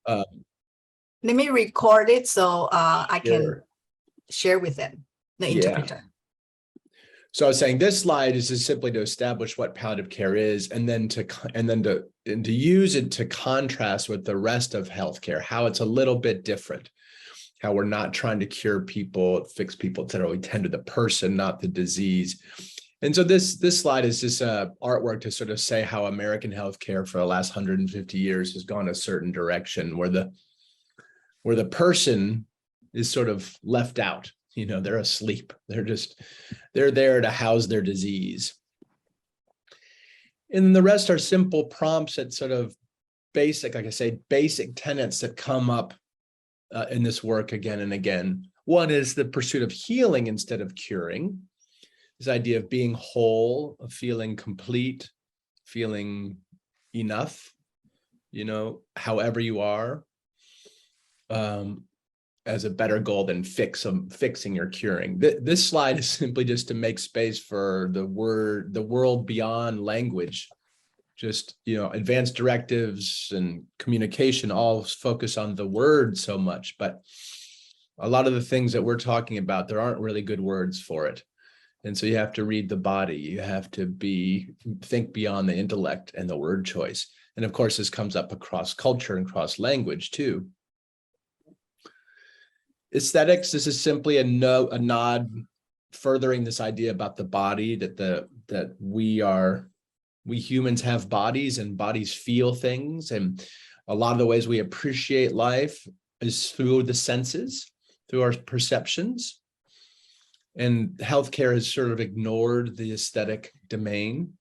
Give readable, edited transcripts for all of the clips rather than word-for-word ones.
Uh, Let me record it so I can Sure. share with them, the Yeah. interpreter. So I was saying this slide is just simply to establish what palliative care is, and then to use it to contrast with the rest of healthcare, how it's a little bit different, how we're not trying to cure people, fix people, etc. We tend to the person, not the disease. And so this slide is just artwork to sort of say how American healthcare for the last 150 years has gone a certain direction, where the person is sort of left out. They're asleep. They're there to house their disease. And the rest are simple prompts that sort of basic, like I say, basic tenets that come up in this work again and again. One is the pursuit of healing instead of curing. This idea of being whole, of feeling complete, feeling enough, however you are, as a better goal than fixing or curing. This slide is simply just to make space for the world beyond language. Just, advanced directives and communication all focus on the word so much, but a lot of the things that we're talking about, there aren't really good words for it. And so you have to read the body. You have to think beyond the intellect and the word choice. And of course, this comes up across culture and across language too. Aesthetics, this is simply a nod furthering this idea about the body, that we humans have bodies, and bodies feel things. And a lot of the ways we appreciate life is through the senses, through our perceptions. And healthcare has sort of ignored the aesthetic domain,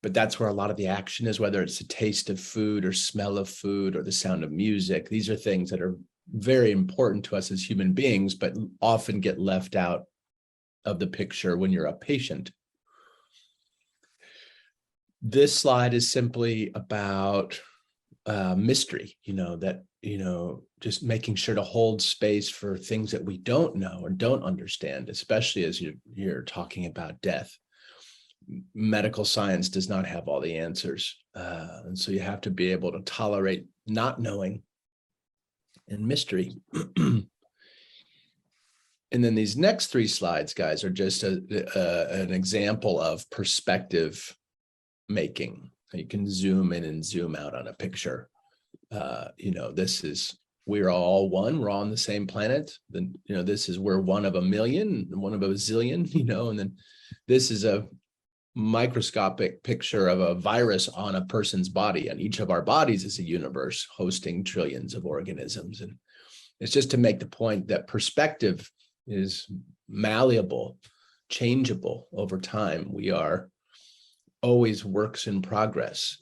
but that's where a lot of the action is, whether it's the taste of food or smell of food or the sound of music. These are things that are very important to us as human beings, but often get left out of the picture when you're a patient. This slide is simply about mystery, just making sure to hold space for things that we don't know or don't understand, especially as you're talking about death. Medical science does not have all the answers. And so you have to be able to tolerate not knowing and mystery. And then these next three slides, guys, are just an example of perspective making. You can zoom in and zoom out on a picture. We're all one, we're all on the same planet. Then, this is, we're one of a million, one of a zillion, and then this is a microscopic picture of a virus on a person's body, and each of our bodies is a universe hosting trillions of organisms. And it's just to make the point that perspective is malleable, changeable over time. We are always works in progress.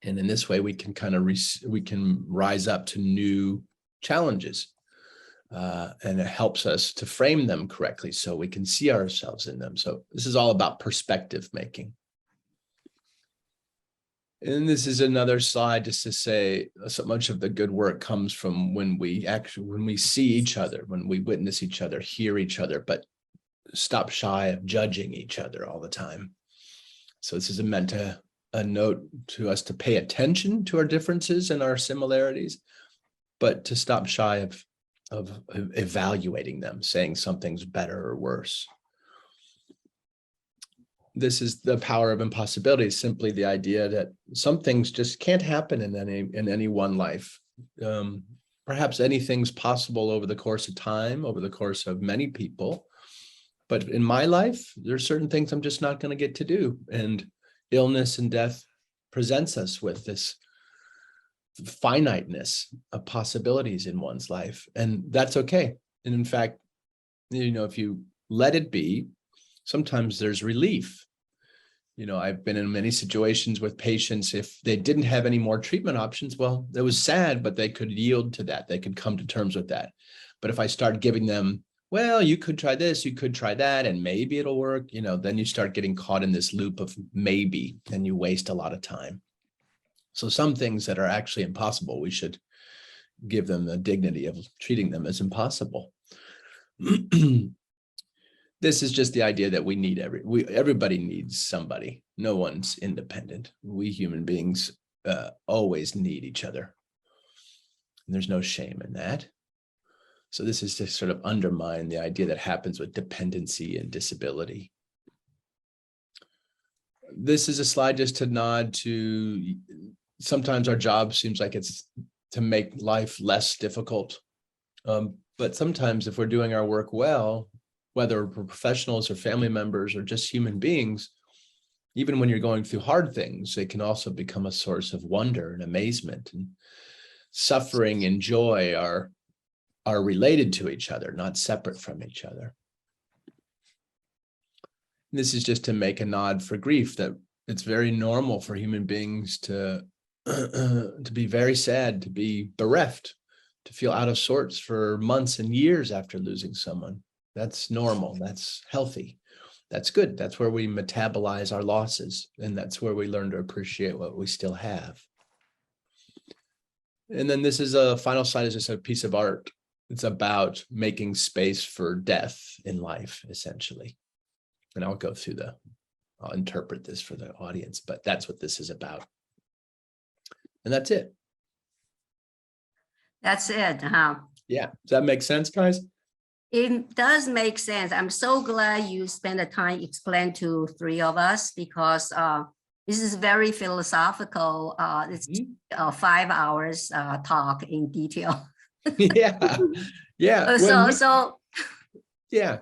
And in this way, we can we can rise up to new challenges. And it helps us to frame them correctly so we can see ourselves in them. So this is all about perspective making. And this is another slide just to say so much of the good work comes from when we see each other, when we witness each other, hear each other, but stop shy of judging each other all the time. So this is meant to a note to us to pay attention to our differences and our similarities, but to stop shy of evaluating them, saying something's better or worse. This is the power of impossibility, simply the idea that some things just can't happen in any one life. Perhaps anything's possible over the course of time, over the course of many people. But in my life, there's certain things I'm just not going to get to do. And illness and death presents us with this finiteness of possibilities in one's life. And that's okay. And in fact, if you let it be, sometimes there's relief. I've been in many situations with patients, if they didn't have any more treatment options, well, it was sad, but they could yield to that. They could come to terms with that. But if I start giving them, well, you could try this, you could try that, and maybe it'll work, then you start getting caught in this loop of maybe, and you waste a lot of time. So some things that are actually impossible, we should give them the dignity of treating them as impossible. This is just the idea that we need everybody needs somebody. No one's independent. We human beings always need each other. And there's no shame in that. So this is to sort of undermine the idea that happens with dependency and disability. This is a slide just to nod to, sometimes our job seems like it's to make life less difficult. But sometimes if we're doing our work well, whether we're professionals or family members or just human beings, even when you're going through hard things, they can also become a source of wonder and amazement. And suffering and joy are related to each other, not separate from each other. This is just to make a nod for grief, that it's very normal for human beings to be very sad, to be bereft, to feel out of sorts for months and years after losing someone. That's normal. That's healthy. That's good. That's where we metabolize our losses, and that's where we learn to appreciate what we still have. And then this is a final slide, is just a piece of art. It's about making space for death in life, essentially. And I'll go through I'll interpret this for the audience, but that's what this is about. And that's it. That's it, huh? Yeah. Does that make sense, guys? It does make sense. I'm so glad you spent the time explain to three of us, because this is very philosophical. It's 5 hours talk in detail. Yeah. Yeah. Yeah.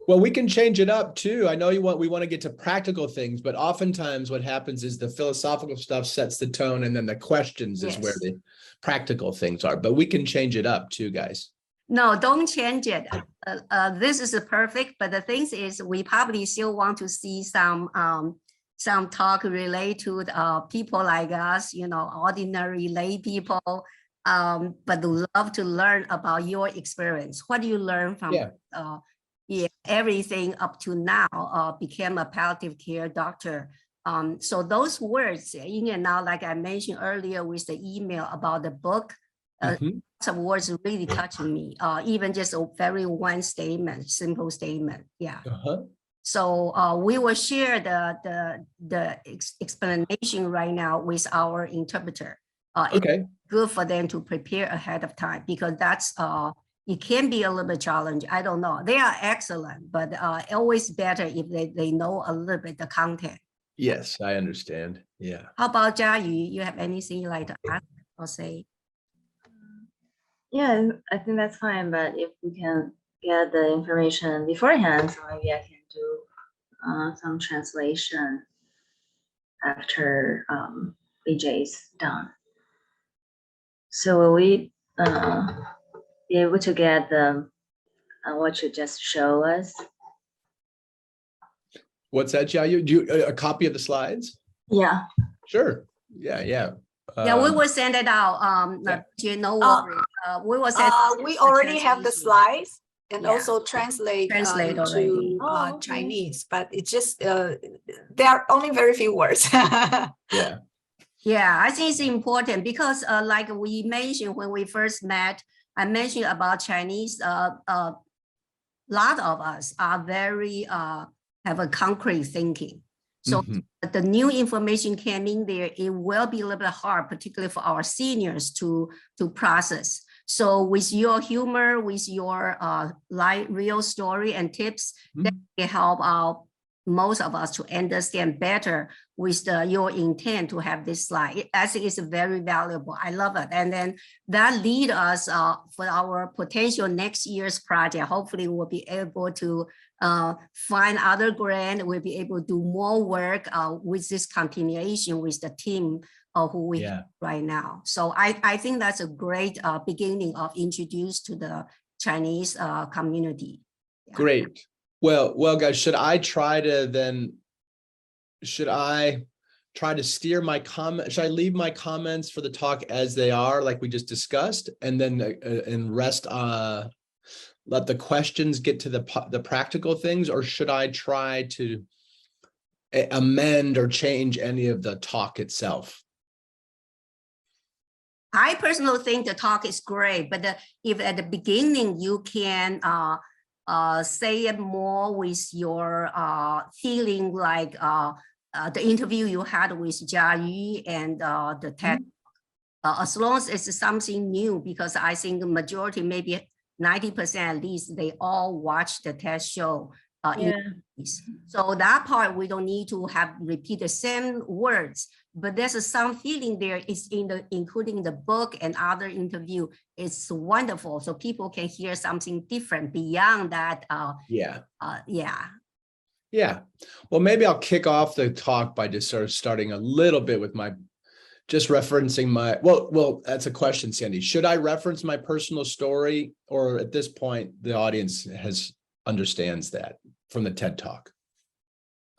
Well, we can change it up too. I know we want to get to practical things, but oftentimes what happens is the philosophical stuff sets the tone, and then the questions is where the practical things are. But we can change it up too, guys. No, don't change it. This is perfect, but the thing is, we probably still want to see some talk related to people like us, ordinary lay people, but love to learn about your experience. What do you learn from everything up to now became a palliative care doctor? So those words in and out, like I mentioned earlier with the email about the book, some words really touching me, even just a very one statement, simple statement. Yeah. So we will share the explanation right now with our interpreter. It's good for them to prepare ahead of time, because that's it can be a little bit challenging. I don't know. They are excellent, but always better if they know a little bit the content. Yes, I understand. Yeah. How about Jia? You have anything you like to ask or say? Yeah, I think that's fine. But if we can get the information beforehand, so maybe I can do some translation after BJ's done. So will we be able to get the what you just show us? What's that, Jia? Do you a copy of the slides? Yeah. Sure. Yeah. Yeah. Yeah, we will send it out. No worry. We will send. We already have the slides and also translate already. to Chinese, but it's just there are only very few words. Yeah. Yeah, I think it's important because, like we mentioned when we first met, I mentioned about Chinese. A lot of us are very have a concrete thinking. So the new information came in there, it will be a little bit hard, particularly for our seniors to process. So with your humor, with your real story and tips, that can help out most of us to understand better with your intent to have this slide. I think it's very valuable. I love it. And then that lead us for our potential next year's project. Hopefully we'll be able to find other grant. We'll be able to do more work with this continuation with the team who we have right now. So I think that's a great beginning of introduce to the Chinese community. Yeah. Great. Well, guys, should I try to steer my comment? Should I leave my comments for the talk as they are, like we just discussed, and then let the questions get to the practical things, or should I try to amend or change any of the talk itself? I personally think the talk is great, but if at the beginning you can say it more with your feeling like the interview you had with Jia Yu and the TED. As long as it's something new, because I think the majority, maybe 90% at least, they all watch the TED show. So that part, we don't need to have repeat the same words, but there's some feeling there is including the book and other interview. It's wonderful. So people can hear something different beyond that. Yeah. Yeah. Well, maybe I'll kick off the talk by just sort of starting a little bit with just referencing well, that's a question, Sandy. Should I reference my personal story, or at this point, the audience understands that from the TED Talk?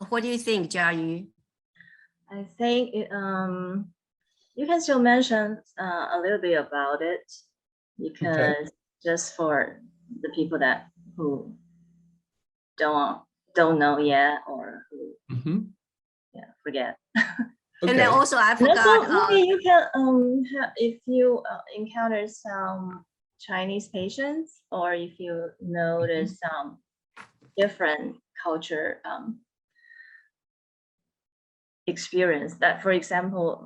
What do you think, Jia Yu? I think you can still mention a little bit about it, because just for the people who don't know yet, or who forget. And then also I forgot. Also, maybe you can if you encounter some Chinese patients, or if you notice some different culture experience, that, for example,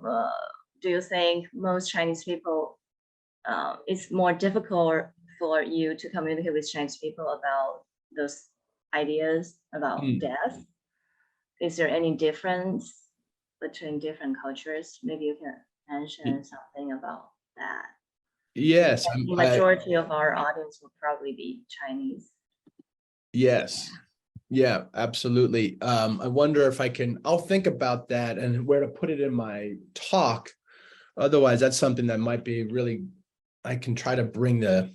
do you think most Chinese people, it's more difficult for you to communicate with Chinese people about those ideas about death? Is there any difference between different cultures? Maybe you can mention something about that. Yes. The majority of our audience will probably be Chinese. Yes. Yeah, absolutely. I wonder if I'll think about that and where to put it in my talk. Otherwise, that's something that might be really, I can try to bring the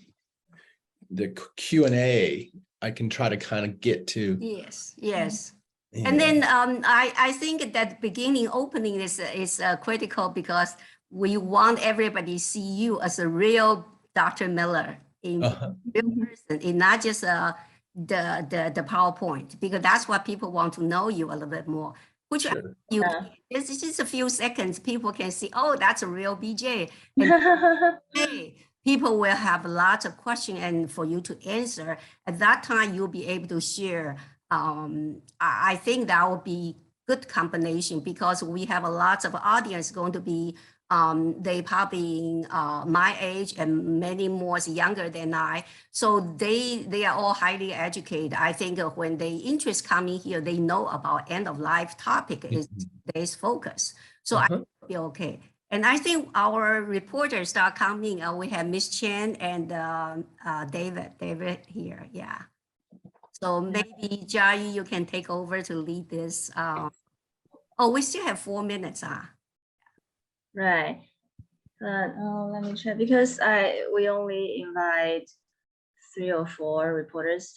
Q&A. I can try to kind of get to. Yes. Yeah. And And then I think that beginning opening is critical, because we want everybody to see you as a real Dr. Miller in real person, and not just the PowerPoint, because that's what people want to know you a little bit more. Which it's just a few seconds, people can see, oh, that's a real BJ. And people will have lots of questions, and for you to answer at that time, you'll be able to share. I think that would be good combination, because we have a lot of audience going to be they probably my age and many more younger than I. So they are all highly educated. I think when they interest coming here, they know about end of life topic is today's focus. So I think it'll be okay. And I think our reporters start coming. We have Miss Chen and David here. Yeah. So maybe Jia Yu, you can take over to lead this. We still have 4 minutes. Right. But let me check, because we only invite 3 or 4 reporters.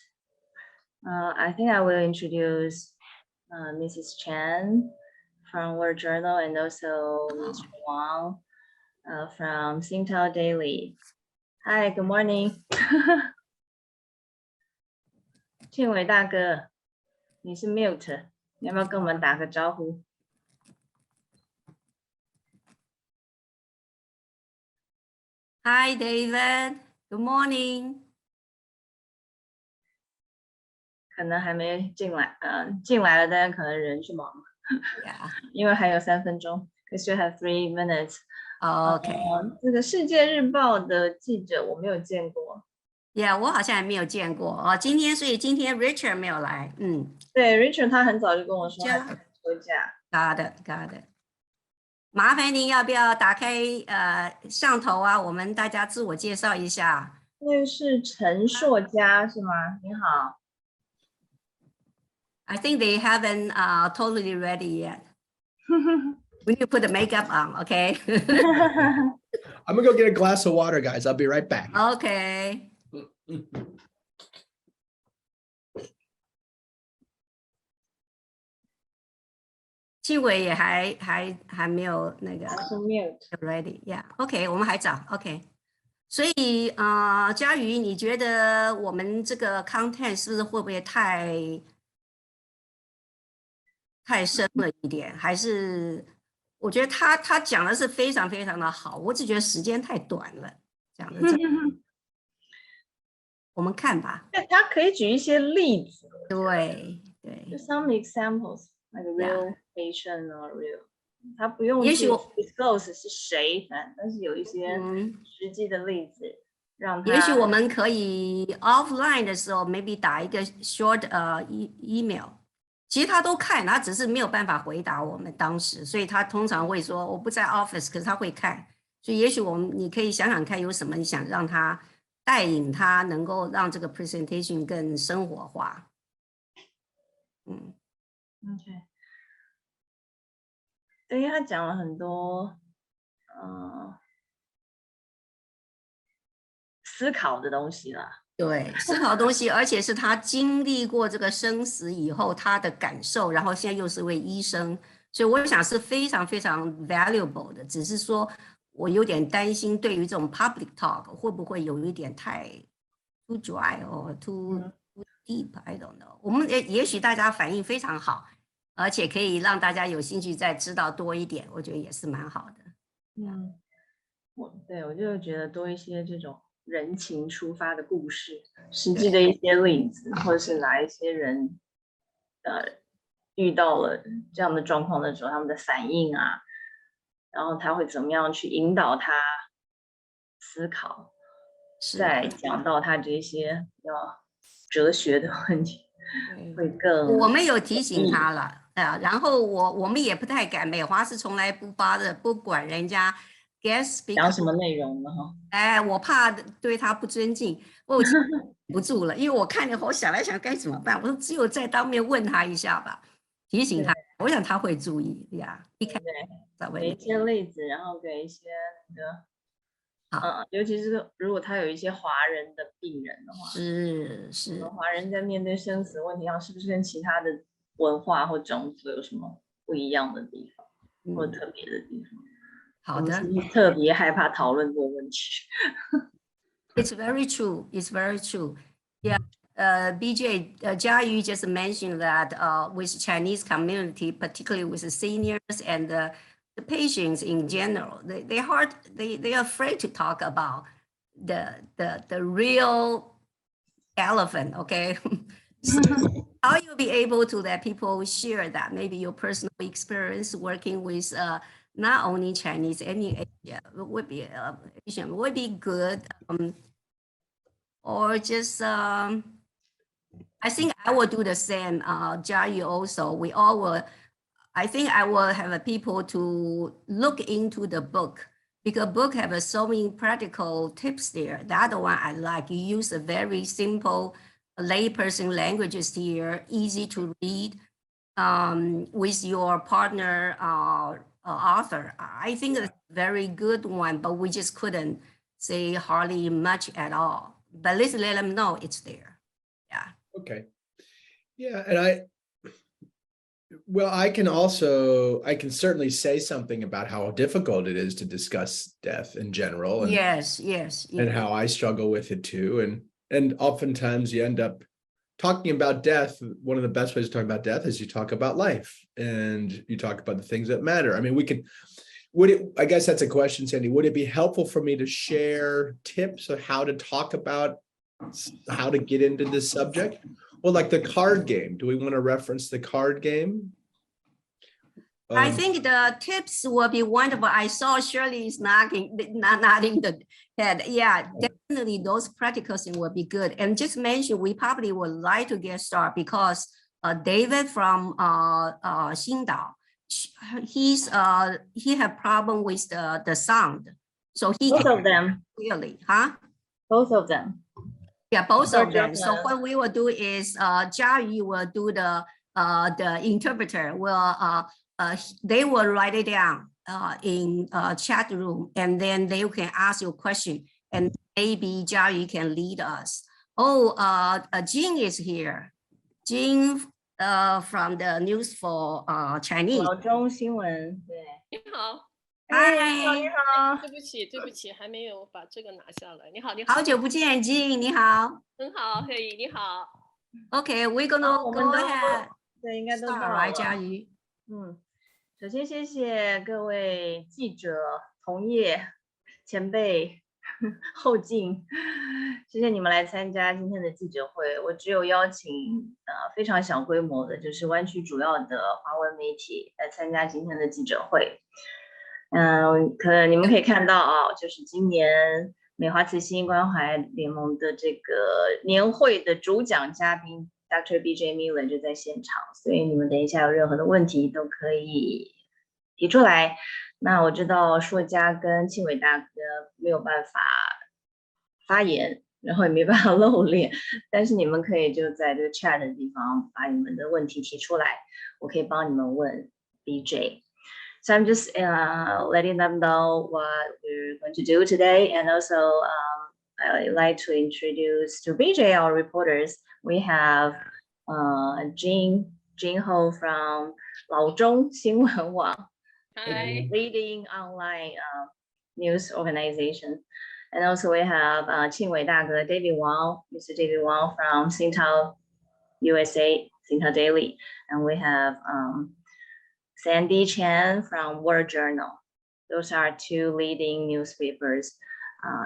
I think I will introduce Mrs. Chen from World Journal, and also Mr. Wang from Singtao Daily. Hi, good morning. 庆伟大哥，你是 mute， 你要不要跟我们打个招呼？ Hi, David. Good morning. 可能还没进来，进来了，但是可能人去忙了。Yeah. 因为还有3分钟 ，we still have 3 minutes. Okay. 这个世界日报的记者我没有见过。Yeah， 我好像还没有见过哦。所以今天 Richard 没有来。对 ，Richard 他很早就跟我说他休假。Got it。麻烦您要不要打开上头啊？我们大家自我介绍一下。那是陈硕佳是吗？你好。I think they haven't totally ready yet. We need to put the makeup on, okay? I'm gonna go get a glass of water, guys. I'll be right back. Okay. 庆伟也还没有那个 ready， yeah， OK， 我们还早 ，OK。所以嘉瑜，你觉得我们这个 content 是不是会不会太深了一点？还是我觉得他讲的是非常非常的好，我只觉得时间太短了，讲的我们看吧。他可以举一些例子。对。Some examples. like a real patient or real， 他不用去也许我 disclose 是谁，但是有一些实际的例子，让他也许我们可以 offline 的时候 maybe 打一个 short email， 其实他都看，他只是没有办法回答我们当时，所以他通常会说我不在 office， 可是他会看，所以也许你可以想想看有什么你想让他带领他能够让这个 presentation 更生活化。OK， 对，因为他讲了很多思考的东西啦。对，思考的东西，而且是他经历过这个生死以后他的感受，然后现在又是位医生，所以我想是非常非常 valuable 的。只是说我有点担心，对于这种 public talk 会不会有一点太 too dry or too deep？I don't know。我们也许大家反应非常好，而且可以让大家有兴趣再知道多一点，我觉得也是蛮好的。我就觉得多一些这种人情出发的故事，实际的一些例子，或者是哪一些人遇到了这样的状况的时候，他们的反应啊，然后他会怎么样去引导他思考，再讲到他这些比较哲学的问题，会更我们有提醒他了。然后我们也不太敢，美华是从来不发的，不管人家 guest speaker 讲什么内容的哈。我怕对他不尊敬，我不住了，因为我看了我想来想该怎么办，我说只有再当面问他一下吧，提醒他，我想他会注意呀。一开始给一些例子，然后给一些尤其是如果他有一些华人的病人的话，是华人在面对生死问题上，是不是跟其他的文化或种族有什么不一样的地方，或特别的地方？好的，我们特别害怕讨论这个问题。It's very true. It's very true. Yeah. BJ, Jia just mentioned that with Chinese community, particularly with the seniors and the patients in general, they're afraid to talk about the real elephant. Okay. So how you'll be able to let people share that, maybe your personal experience working with not only Chinese, any Asia would be Asian would be good. Or just I think I will do the same. Jia also, we all will. I think I will have people to look into the book because book have so many practical tips there. The other one I like. You use a very simple layperson languages here, easy to read. With your partner author, I think it's a very good one, but we just couldn't say hardly much at all. But let's let them know it's there. Yeah. Okay. Yeah. And I can certainly say something about how difficult it is to discuss death in general. And, yes. And how I struggle with it too. And oftentimes you end up talking about death. One of the best ways to talk about death is you talk about life and you talk about the things that matter. I mean, I guess that's a question, Sandy. Would it be helpful for me to share tips of how to talk about how to get into this subject? Well, like the card game. Do we want to reference the card game? I think the tips will be wonderful. I saw Shirley is nodding the head. Yeah, definitely those practical things will be good. And just mention, we probably would like to get started because David from Xingdao, he have problem with the sound. So both of them. Really, huh? Both of them. Yeah, both of them. So what we will do is Jia Yu will do the interpreter will they will write it down in chat room, and then they can ask you a question, and maybe Jia Yu can lead us. Jing is here. Jing from the News for Chinese. 老中新闻，对。你好。嗨，你好。对不起，还没有把这个拿下来。你好。好久不见，金，你好。很好，嘿，你好。Okay, we're gonna go ahead. 对，应该都到了。来，嘉瑜。首先谢谢各位记者、同业、前辈后进，谢谢你们来参加今天的记者会。我只有邀请非常小规模的，就是湾区主要的华文媒体来参加今天的记者会。可能你们可以看到啊，就是今年美华慈心关怀联盟的这个年会的主讲嘉宾 Dr. BJ Miller 就在现场，所以你们等一下有任何的问题都可以提出来。那我知道硕嘉跟庆伟大哥没有办法发言，然后也没办法露脸，但是你们可以就在这个 chat 的地方把你们的问题提出来，我可以帮你们问 BJ。So I'm just letting them know what we're going to do today, and also I'd like to introduce to BJ our reporters. We have Jing Ho from 老中新闻网。嗨， leading online news organization. And also we have Qing Wei Dage, David Wang, Mr. David Wang from Singtao USA, Singtao Daily. And we have Sandy Chen from World Journal. Those are two leading newspapers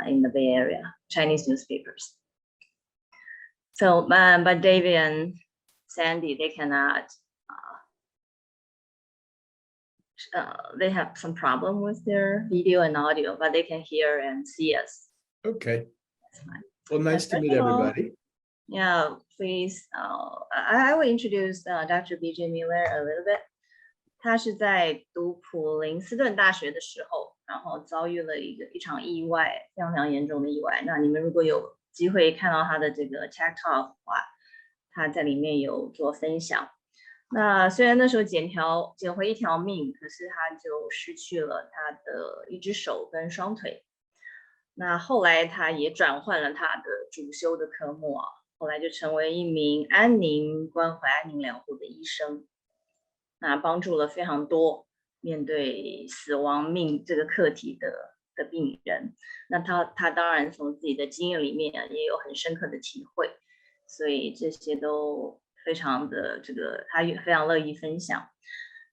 in the Bay Area, Chinese newspapers. So, but David and Sandy, they cannot they have some problem with their video and audio, but they can hear and see us. Okay. That's fine. Well, nice to First meet of all, everybody. Yeah, please. I will introduce Dr. BJ Miller a little bit. 他是在读普林斯顿大学的时候，然后遭遇了一场意外，非常非常严重的意外。那你们如果有机会看到他的这个 TED Talk 的话，他在里面有做分享。那虽然那时候捡回一条命，可是他就失去了他的一只手跟双腿。那后来他也转换了他的主修的科目啊，后来就成为一名安宁关怀、安宁疗护的医生。那帮助了非常多面对死亡命这个课题的病人。那他当然从自己的经验里面也有很深刻的体会，所以这些都非常的他也非常乐意分享。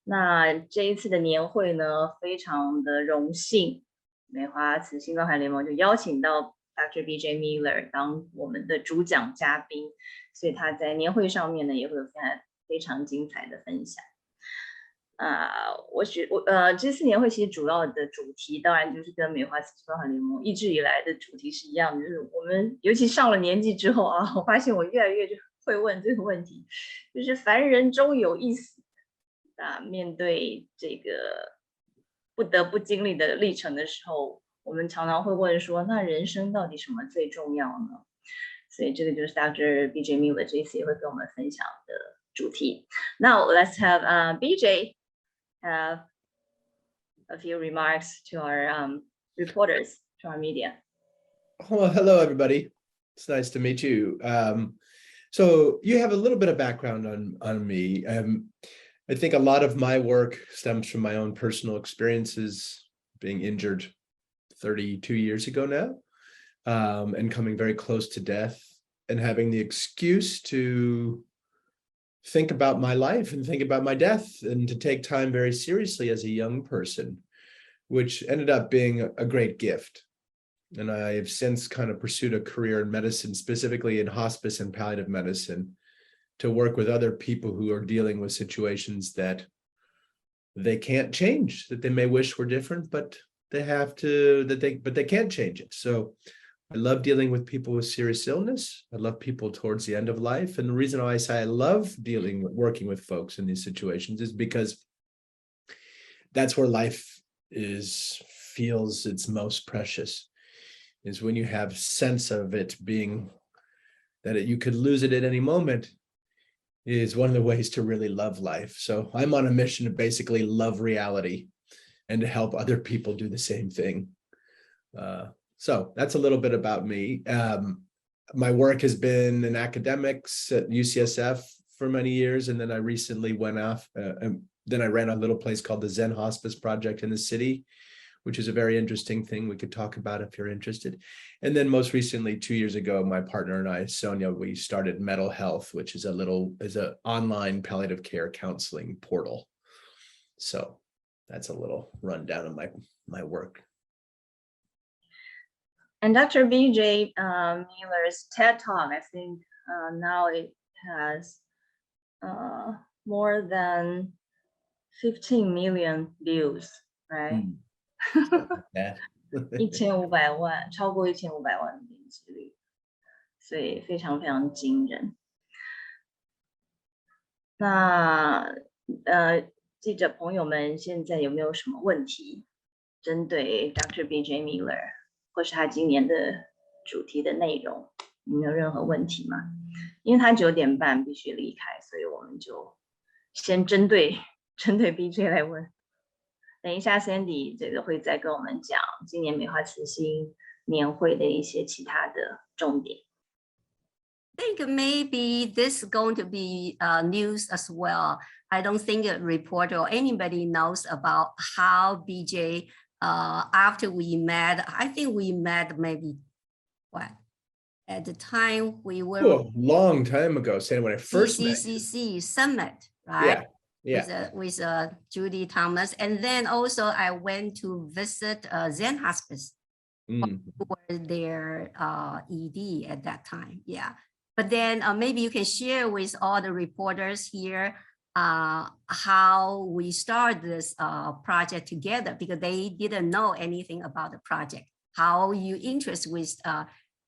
那这一次的年会呢，非常的荣幸，美华慈心关怀联盟就邀请到 Dr. BJ Miller 当我们的主讲嘉宾，所以他在年会上面呢也会有非常精彩的分享。这次年会其实主要的主题当然就是跟美华慈心关怀联盟一直以来的主题是一样的，就是我们尤其上了年纪之后啊，我发现我越来越就会问这个问题，就是凡人终有一死面对这个不得不经历的历程的时候，我们常常会问说，那人生到底什么最重要呢？所以这个就是 Dr. BJ Miller 这一次也会跟我们分享的主题。Now let's have BJ have a few remarks to our reporters, to our media. Well, hello, everybody. It's nice to meet you. So you have a little bit of background on me. I think a lot of my work stems from my own personal experiences, being injured 32 years ago now, and coming very close to death, and having the excuse to think about my life and think about my death, and to take time very seriously as a young person, which ended up being a great gift. And I have since kind of pursued a career in medicine, specifically in hospice and palliative medicine, to work with other people who are dealing with situations that they can't change, that they may wish were different, but they have to, but they can't change it. So I love dealing with people with serious illness. I love people towards the end of life. And the reason why I say I love working with folks in these situations is because that's where life feels its most precious, is when you have sense of it being that you could lose it at any moment, is one of the ways to really love life. So I'm on a mission to basically love reality and to help other people do the same thing. So that's a little bit about me. My work has been in academics at UCSF for many years, and then I recently went off, and then I ran a little place called the Zen Hospice Project in the city, which is a very interesting thing we could talk about if you're interested. And then most recently, 2 years ago, my partner and I, Sonia, we started Mental Health, which is an online palliative care counseling portal. So that's a little rundown of my work. And Dr. BJ Miller's TED Talk, I think now it has more than 15 million views, right? Yeah. 1500万，超过1500万的点击率，所以非常非常惊人。那记者朋友们现在有没有什么问题针对 Dr. BJ Miller 或是他今年的主题的内容，有没有任何问题吗？因为他9点半必须离开，所以我们就先针对 BJ 来问。等一下 Sandy 这个会再跟我们讲今年美化慈心年会的一些其他的重点。I think maybe this is going to be news as well. I don't think a reporter or anybody knows about how BJ, after we met, I think we met maybe, what? At the time we were Oh, a long time ago, Sandy, when I first met you. CCC summit, right? Yeah. With Judy Thomas. And then also I went to visit Zen Hospice for their ED at that time. Yeah. But then maybe you can share with all the reporters here how we started this project together, because they didn't know anything about the project, how you interest with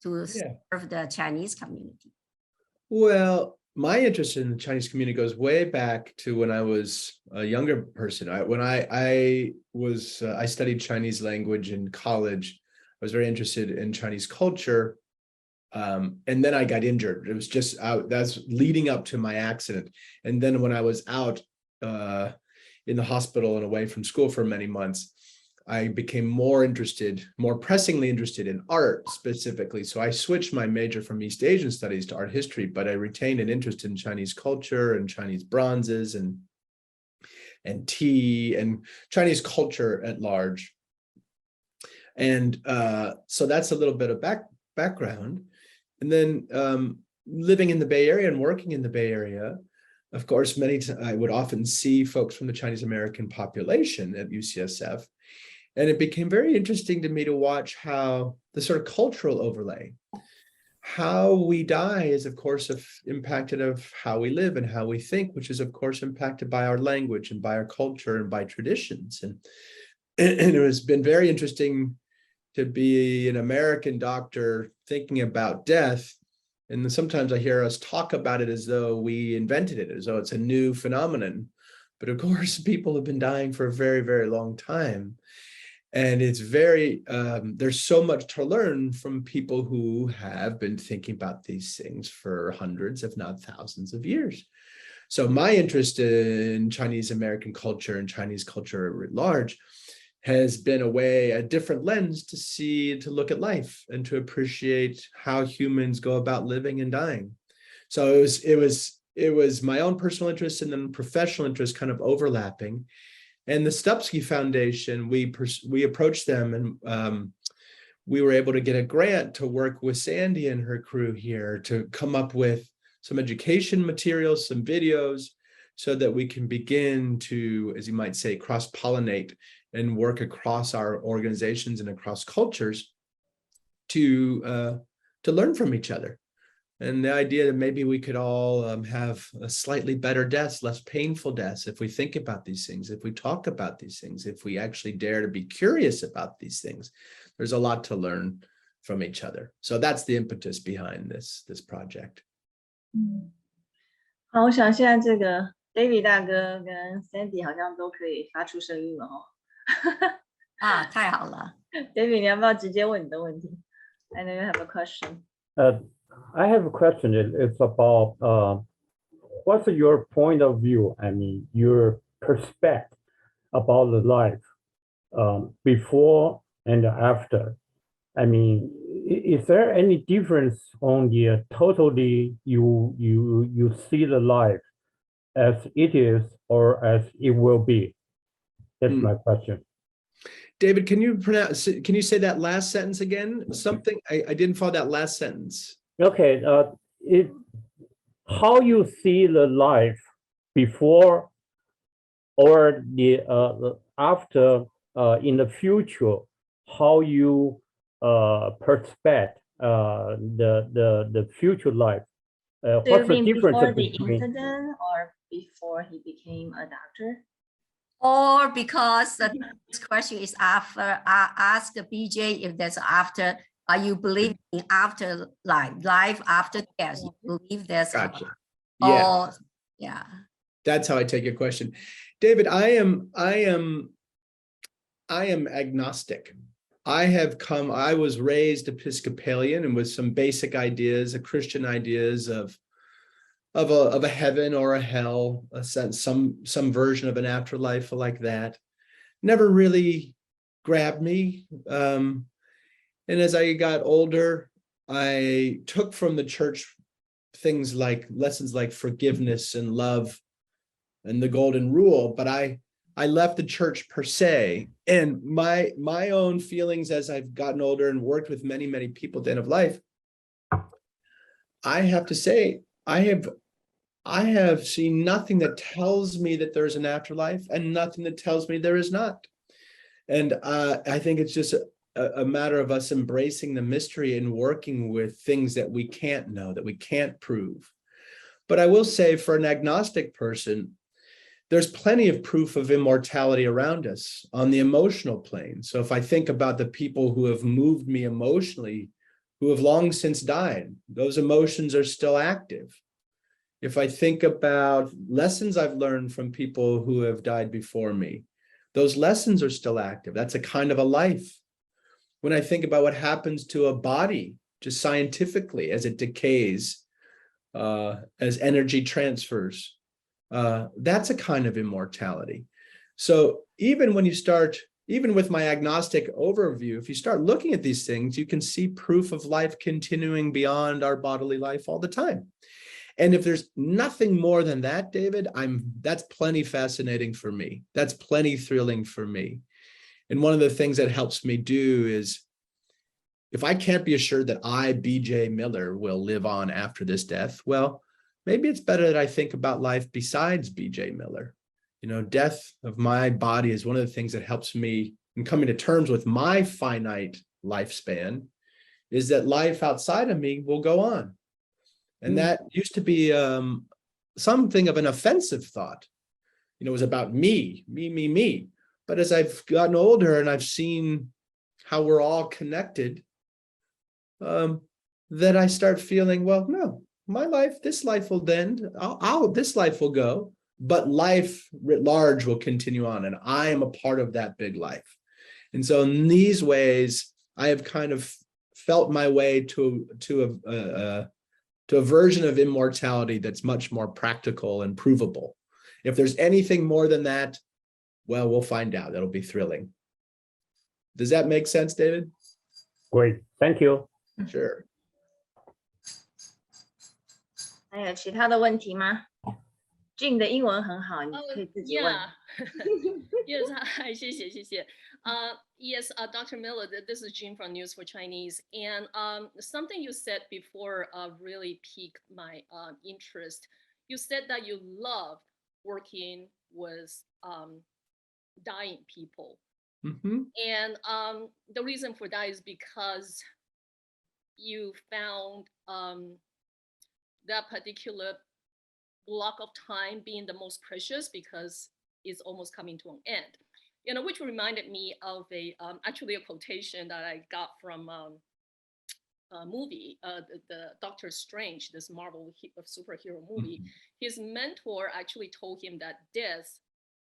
to serve the Chinese community. Well, my interest in the Chinese community goes way back to when I was a younger person. I studied Chinese language in college. I was very interested in Chinese culture. And then I got injured. It was just that's leading up to my accident. And then when I was out in the hospital and away from school for many months, I became more pressingly interested in art specifically. So I switched my major from East Asian studies to art history, but I retained an interest in Chinese culture and Chinese bronzes and tea and Chinese culture at large. And so that's a little bit of background. And then living in the Bay Area and working in the Bay Area, of course, I would often see folks from the Chinese American population at UCSF. And it became very interesting to me to watch how the sort of cultural overlay, how we die is, of course, impacted of how we live and how we think, which is, of course, impacted by our language and by our culture and by traditions. And it has been very interesting to be an American doctor thinking about death. And sometimes I hear us talk about it as though we invented it, as though it's a new phenomenon. But of course, people have been dying for a very, very long time. And it's there's so much to learn from people who have been thinking about these things for hundreds, if not thousands of years. So my interest in Chinese American culture and Chinese culture at large has been a different lens to look at life and to appreciate how humans go about living and dying. So it was my own personal interest and then professional interest kind of overlapping. And the Stupsky Foundation, we approached them and we were able to get a grant to work with Sandy and her crew here to come up with some education materials, some videos, so that we can begin to, as you might say, cross-pollinate and work across our organizations and across cultures to learn from each other. And the idea that maybe we could all have a slightly better deaths, less painful deaths, if we think about these things, if we talk about these things, if we actually dare to be curious about these things. There's a lot to learn from each other. So that's the impetus behind this project. 好，我想现在这个 David 大哥跟 Sandy 好像都可以发出声音了哦。太好了。David 你要不要直接问你的问题？ I know you have a question. I have a question. It's about what's your point of view? I mean, your perspective about the life before and after. I mean, is there any difference on the totally you see the life as it is or as it will be? That's my question. David, can you say that last sentence again? Something I didn't follow that last sentence. Okay, how you see the life before or the after in the future, how you perspect the future life? Do you What's the mean difference before the between? incident or before he became a doctor? Or because this question is after, I ask BJ if there's after, are you believing in afterlife, life after death? You believe there's, Gotcha. Yeah, or, yeah. that's how I take your question. David, I am agnostic. I was raised Episcopalian and with some basic ideas, Christian ideas of a heaven or a hell, a sense, some version of an afterlife like that. Never really grabbed me. And as I got older, I took from the church things like lessons like forgiveness and love and the golden rule, but I left the church per se. And my own feelings as I've gotten older and worked with many, many people at the end of life, I have to say, I have seen nothing that tells me that there's an afterlife and nothing that tells me there is not. And I think it's just a matter of us embracing the mystery and working with things that we can't know, that we can't prove. But I will say for an agnostic person, there's plenty of proof of immortality around us on the emotional plane. So if I think about the people who have moved me emotionally, who have long since died, those emotions are still active. If I think about lessons I've learned from people who have died before me, those lessons are still active. That's a kind of a life. When I think about what happens to a body, just scientifically, as it decays, as energy transfers, that's a kind of immortality. So even when you start, even with my agnostic overview, if you start looking at these things, you can see proof of life continuing beyond our bodily life all the time. And if there's nothing more than that, David, that's plenty fascinating for me. That's plenty thrilling for me. And one of the things that helps me do is, if I can't be assured that I, BJ Miller, will live on after this death, well, maybe it's better that I think about life besides BJ Miller. You know, death of my body is one of the things that helps me in coming to terms with my finite lifespan, is that life outside of me will go on. And that used to be something of an offensive thought. You know, it was about me. But as I've gotten older and I've seen how we're all connected, that I start feeling, well, no, my life, this life will end. This life will go, but life writ large will continue on, and I am a part of that big life. And so in these ways, I have kind of felt my way to a version of immortality that's much more practical and provable. If there's anything more than that, well, we'll find out. That'll be thrilling. Does that make sense, David? Great, thank you. Sure. 还有其他的问题吗？Jin 的英文很好，你可以自己问。Yes, hi, 谢谢。Yes, Dr. Miller, this is Jean from News for Chinese. And something you said before really piqued my interest. You said that you loved working with dying people. Mm-hmm. And the reason for that is because you found that particular block of time being the most precious because it's almost coming to an end. You know, which reminded me of actually a quotation that I got from a movie, the Doctor Strange, this Marvel superhero movie. Mm-hmm. His mentor actually told him that death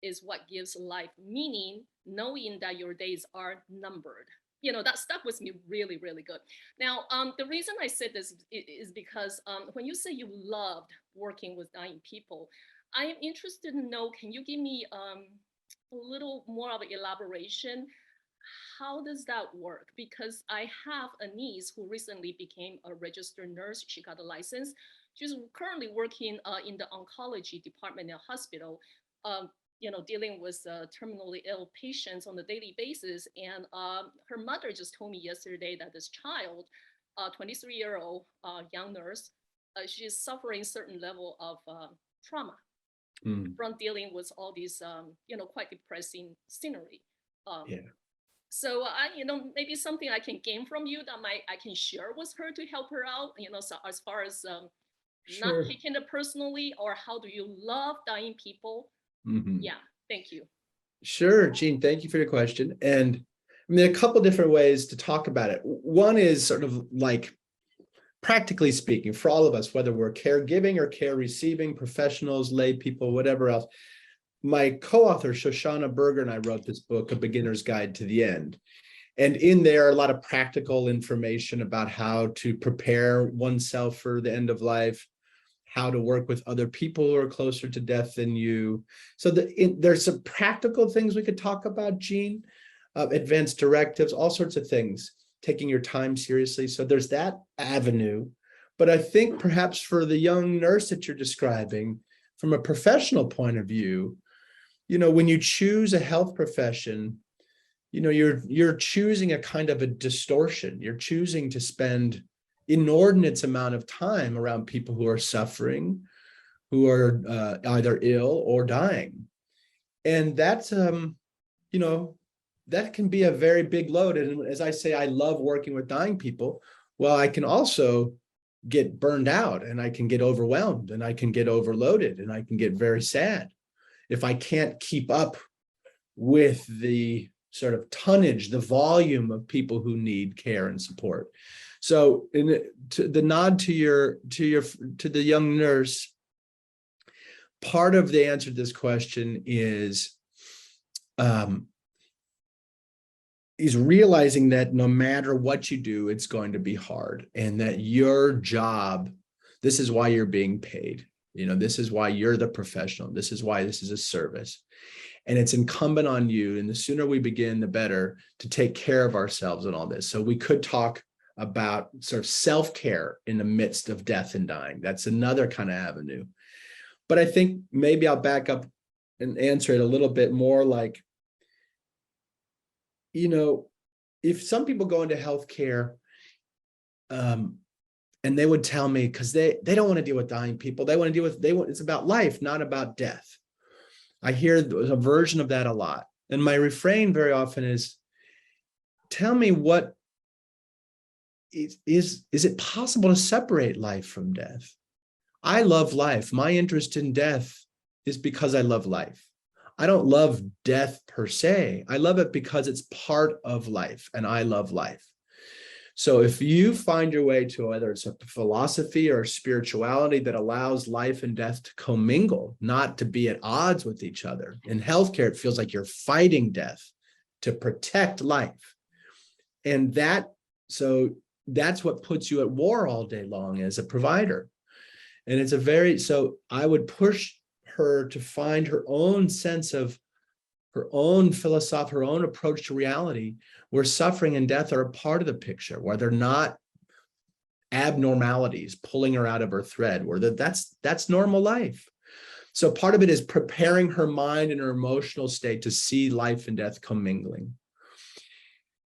is what gives life meaning, knowing that your days are numbered. You know, that stuck with me really, really good. Now, the reason I said this is because when you say you loved working with dying people, I am interested to know, can you give me a little more of an elaboration? How does that work? Because I have a niece who recently became a registered nurse. She got a license. She's currently working in the oncology department in a hospital, you know, dealing with terminally ill patients on a daily basis. And her mother just told me yesterday that this child, 23-year-old young nurse, she's suffering certain level of trauma from dealing with all these, you know, quite depressing scenery. Yeah. So maybe something I can gain from you that I can share with her to help her out, so as far as Sure. not taking it personally, or how do you love dying people? Mhm. Yeah, thank you. Sure, Jean, thank you for your question. And I mean, a couple different ways to talk about it. One is sort of like, practically speaking, for all of us, whether we're caregiving or care receiving, professionals, lay people, whatever else. My co-author, Shoshana Berger, and I wrote this book, A Beginner's Guide to the End. And in there are a lot of practical information about how to prepare oneself for the end of life, how to work with other people who are closer to death than you. So there's some practical things we could talk about, Jean, advanced directives, all sorts of things, taking your time seriously. So there's that avenue. But I think perhaps for the young nurse that you're describing, from a professional point of view, when you choose a health profession, you're choosing a kind of a distortion. You're choosing to spend inordinate amount of time around people who are suffering, who are either ill or dying. And that's, that can be a very big load. And as I say, I love working with dying people. Well, I can also get burned out, and I can get overwhelmed, and I can get overloaded, and I can get very sad if I can't keep up with the sort of tonnage, the volume of people who need care and support. So the nod to the young nurse, part of the answer to this question is realizing that no matter what you do, it's going to be hard, and that your job, this is why you're being paid. This is why you're the professional. This is why this is a service. And it's incumbent on you, and the sooner we begin, the better, to take care of ourselves and all this. So we could talk about sort of self-care in the midst of death and dying. That's another kind of avenue. But I think maybe I'll back up and answer it a little bit more like, if some people go into healthcare, and they would tell me, because they don't want to deal with dying people, they want to deal with, it's about life, not about death. I hear a version of that a lot. And my refrain very often is, tell me, what is it possible to separate life from death? I love life. My interest in death is because I love life. I don't love death per se. I love it because it's part of life, and I love life. So if you find your way to, whether it's a philosophy or spirituality that allows life and death to commingle, not to be at odds with each other. In healthcare, it feels like you're fighting death to protect life. And so that's what puts you at war all day long as a provider. And it's so I would push her to find her own sense of her own philosophy, her own approach to reality, where suffering and death are a part of the picture, where they're not abnormalities pulling her out of her thread, where that's normal life. So part of it is preparing her mind and her emotional state to see life and death commingling.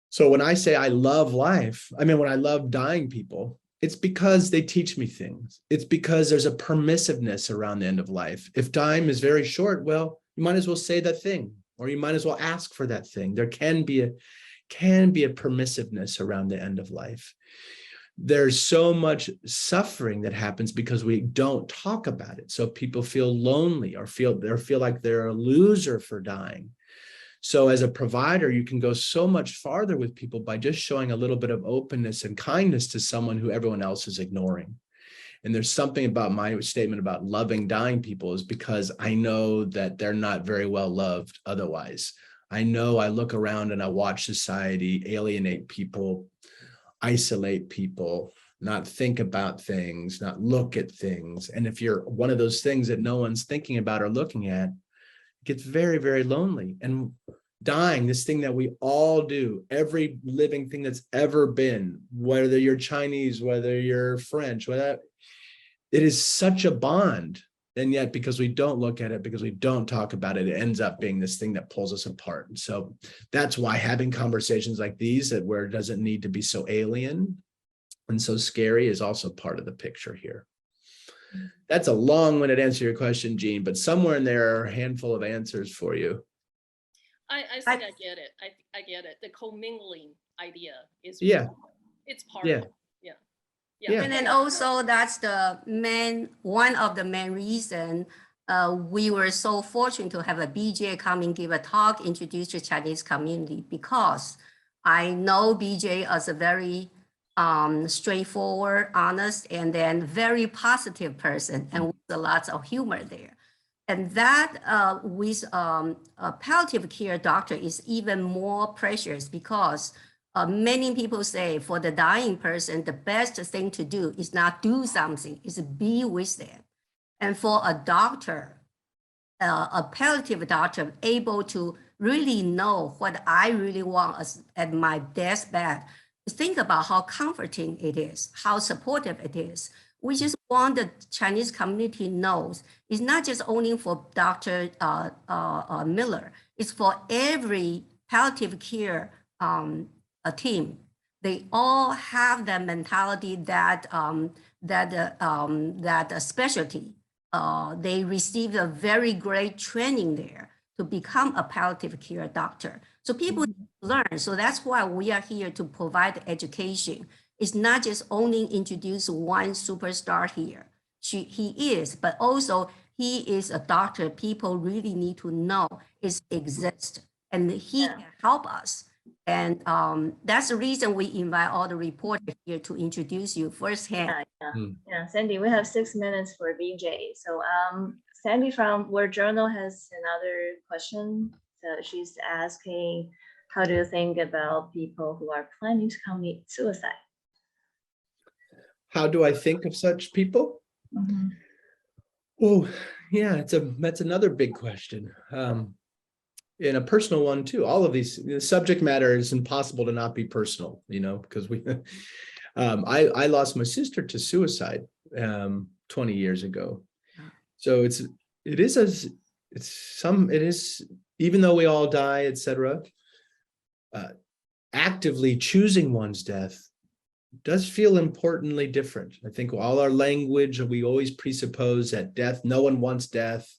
So when I say I love life, I mean, when I love dying people, it's because they teach me things. It's because there's a permissiveness around the end of life. If time is very short, well, you might as well say that thing, or you might as well ask for that thing. There can be a permissiveness around the end of life. There's so much suffering that happens because we don't talk about it. So people feel lonely or feel like they're a loser for dying. So as a provider, you can go so much farther with people by just showing a little bit of openness and kindness to someone who everyone else is ignoring. And there's something about my statement about loving dying people is because I know that they're not very well loved otherwise. I know, I look around and I watch society alienate people, isolate people, not think about things, not look at things. And if you're one of those things that no one's thinking about or looking at, it gets very, very lonely. And dying, this thing that we all do, every living thing that's ever been, whether you're Chinese, whether you're French, whether it is such a bond. And yet, because we don't look at it, because we don't talk about it, it ends up being this thing that pulls us apart. And so that's why having conversations like these, where it doesn't need to be so alien and so scary, is also part of the picture here. That's a long-winded answer to your question, Jean, but somewhere in there are a handful of answers for you. I think I get it. I get it. The commingling idea is Yeah. it's part Yeah. of it. Yeah. Yeah. And then also that's one of the main reason we were so fortunate to have a BJ come and give a talk, introduce the Chinese community, because I know BJ as a very straightforward, honest, and then very positive person, and with a lot of humor there. And that with a palliative care doctor is even more precious, because many people say for the dying person, the best thing to do is not do something, is be with them. And for a doctor, a palliative doctor, able to really know what I really want at my deathbed, think about how comforting it is, how supportive it is. We just want the Chinese community knows it's not just only for Dr. Miller, it's for every palliative care team. They all have that mentality, that specialty. They received a very great training there to become a palliative care doctor. So people learn. So that's why we are here to provide education. It's not just only introduce one superstar here. He is, but also he is a doctor people really need to know it exists, and he can help us. And that's the reason we invite all the reporters here to introduce you firsthand. Yeah, Sandy, we have 6 minutes for VJ. So Sandy from Word Journal has another question. So she's asking, how do you think about people who are planning to commit suicide? How do I think of such people? Oh, yeah, that's another big question. And a personal one too. All of these, the subject matter is impossible to not be personal, because I lost my sister to suicide 20 years ago. So it is even though we all die, etc. Actively choosing one's death does feel importantly different. I think all our language, we always presuppose that death, no one wants death.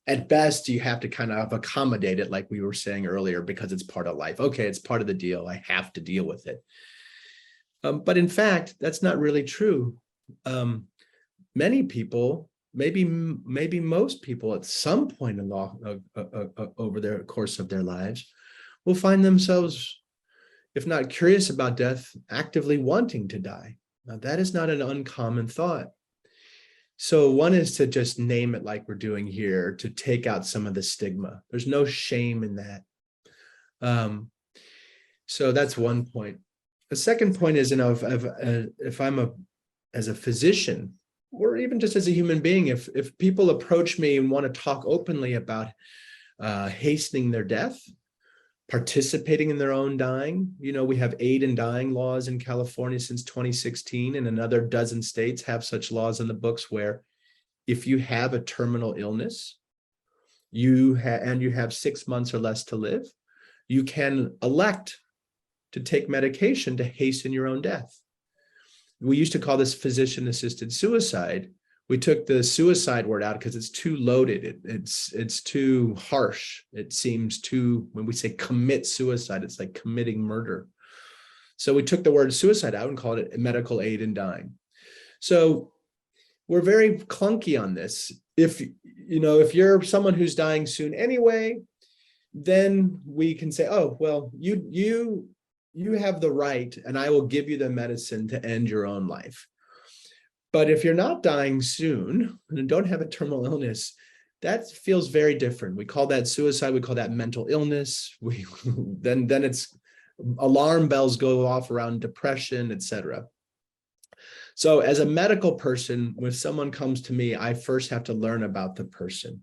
At best, you have to kind of accommodate it, like we were saying earlier, because it's part of life. Okay, it's part of the deal. I have to deal with it. But in fact, that's not really true. Many people, maybe most people at some point over the course of their lives will find themselves, if not curious about death, actively wanting to die. Now, that is not an uncommon thought. So one is to just name it like we're doing here, to take out some of the stigma. There's no shame in that. So that's one point. The second point is, if I'm as a physician, or even just as a human being, if people approach me and want to talk openly about hastening their death, participating in their own dying, we have aid in dying laws in California since 2016, and another dozen states have such laws in the books where if you have a terminal illness, and you have 6 months or less to live, you can elect to take medication to hasten your own death. We used to call this physician-assisted suicide. We took the suicide word out because it's too loaded. It's too harsh. It seems too, when we say commit suicide, it's like committing murder. So we took the word suicide out and called it medical aid in dying. So we're very clunky on this. If you're someone who's dying soon anyway, then we can say, oh, well, you have the right, and I will give you the medicine to end your own life. But if you're not dying soon and don't have a terminal illness, that feels very different. We call that suicide. We call that mental illness. Then it's alarm bells go off around depression, etc. So as a medical person, when someone comes to me, I first have to learn about the person.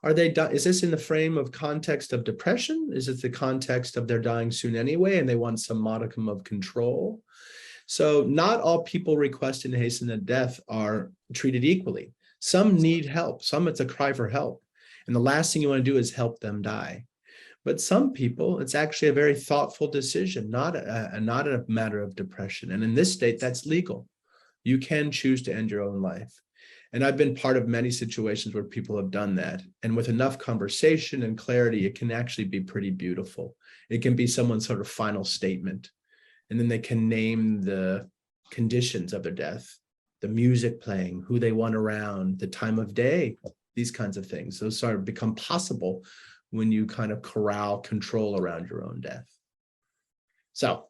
Is this in the frame of context of depression? Is it the context of they're dying soon anyway, and they want some modicum of control? So not all people requesting to hasten their death are treated equally. Some need help. Some, it's a cry for help. And the last thing you want to do is help them die. But some people, it's actually a very thoughtful decision, not a matter of depression. And in this state, that's legal. You can choose to end your own life. And I've been part of many situations where people have done that. And with enough conversation and clarity, it can actually be pretty beautiful. It can be someone's sort of final statement. And then they can name the conditions of their death, the music playing, who they want around, the time of day, these kinds of things. Those sort of become possible when you kind of corral control around your own death. So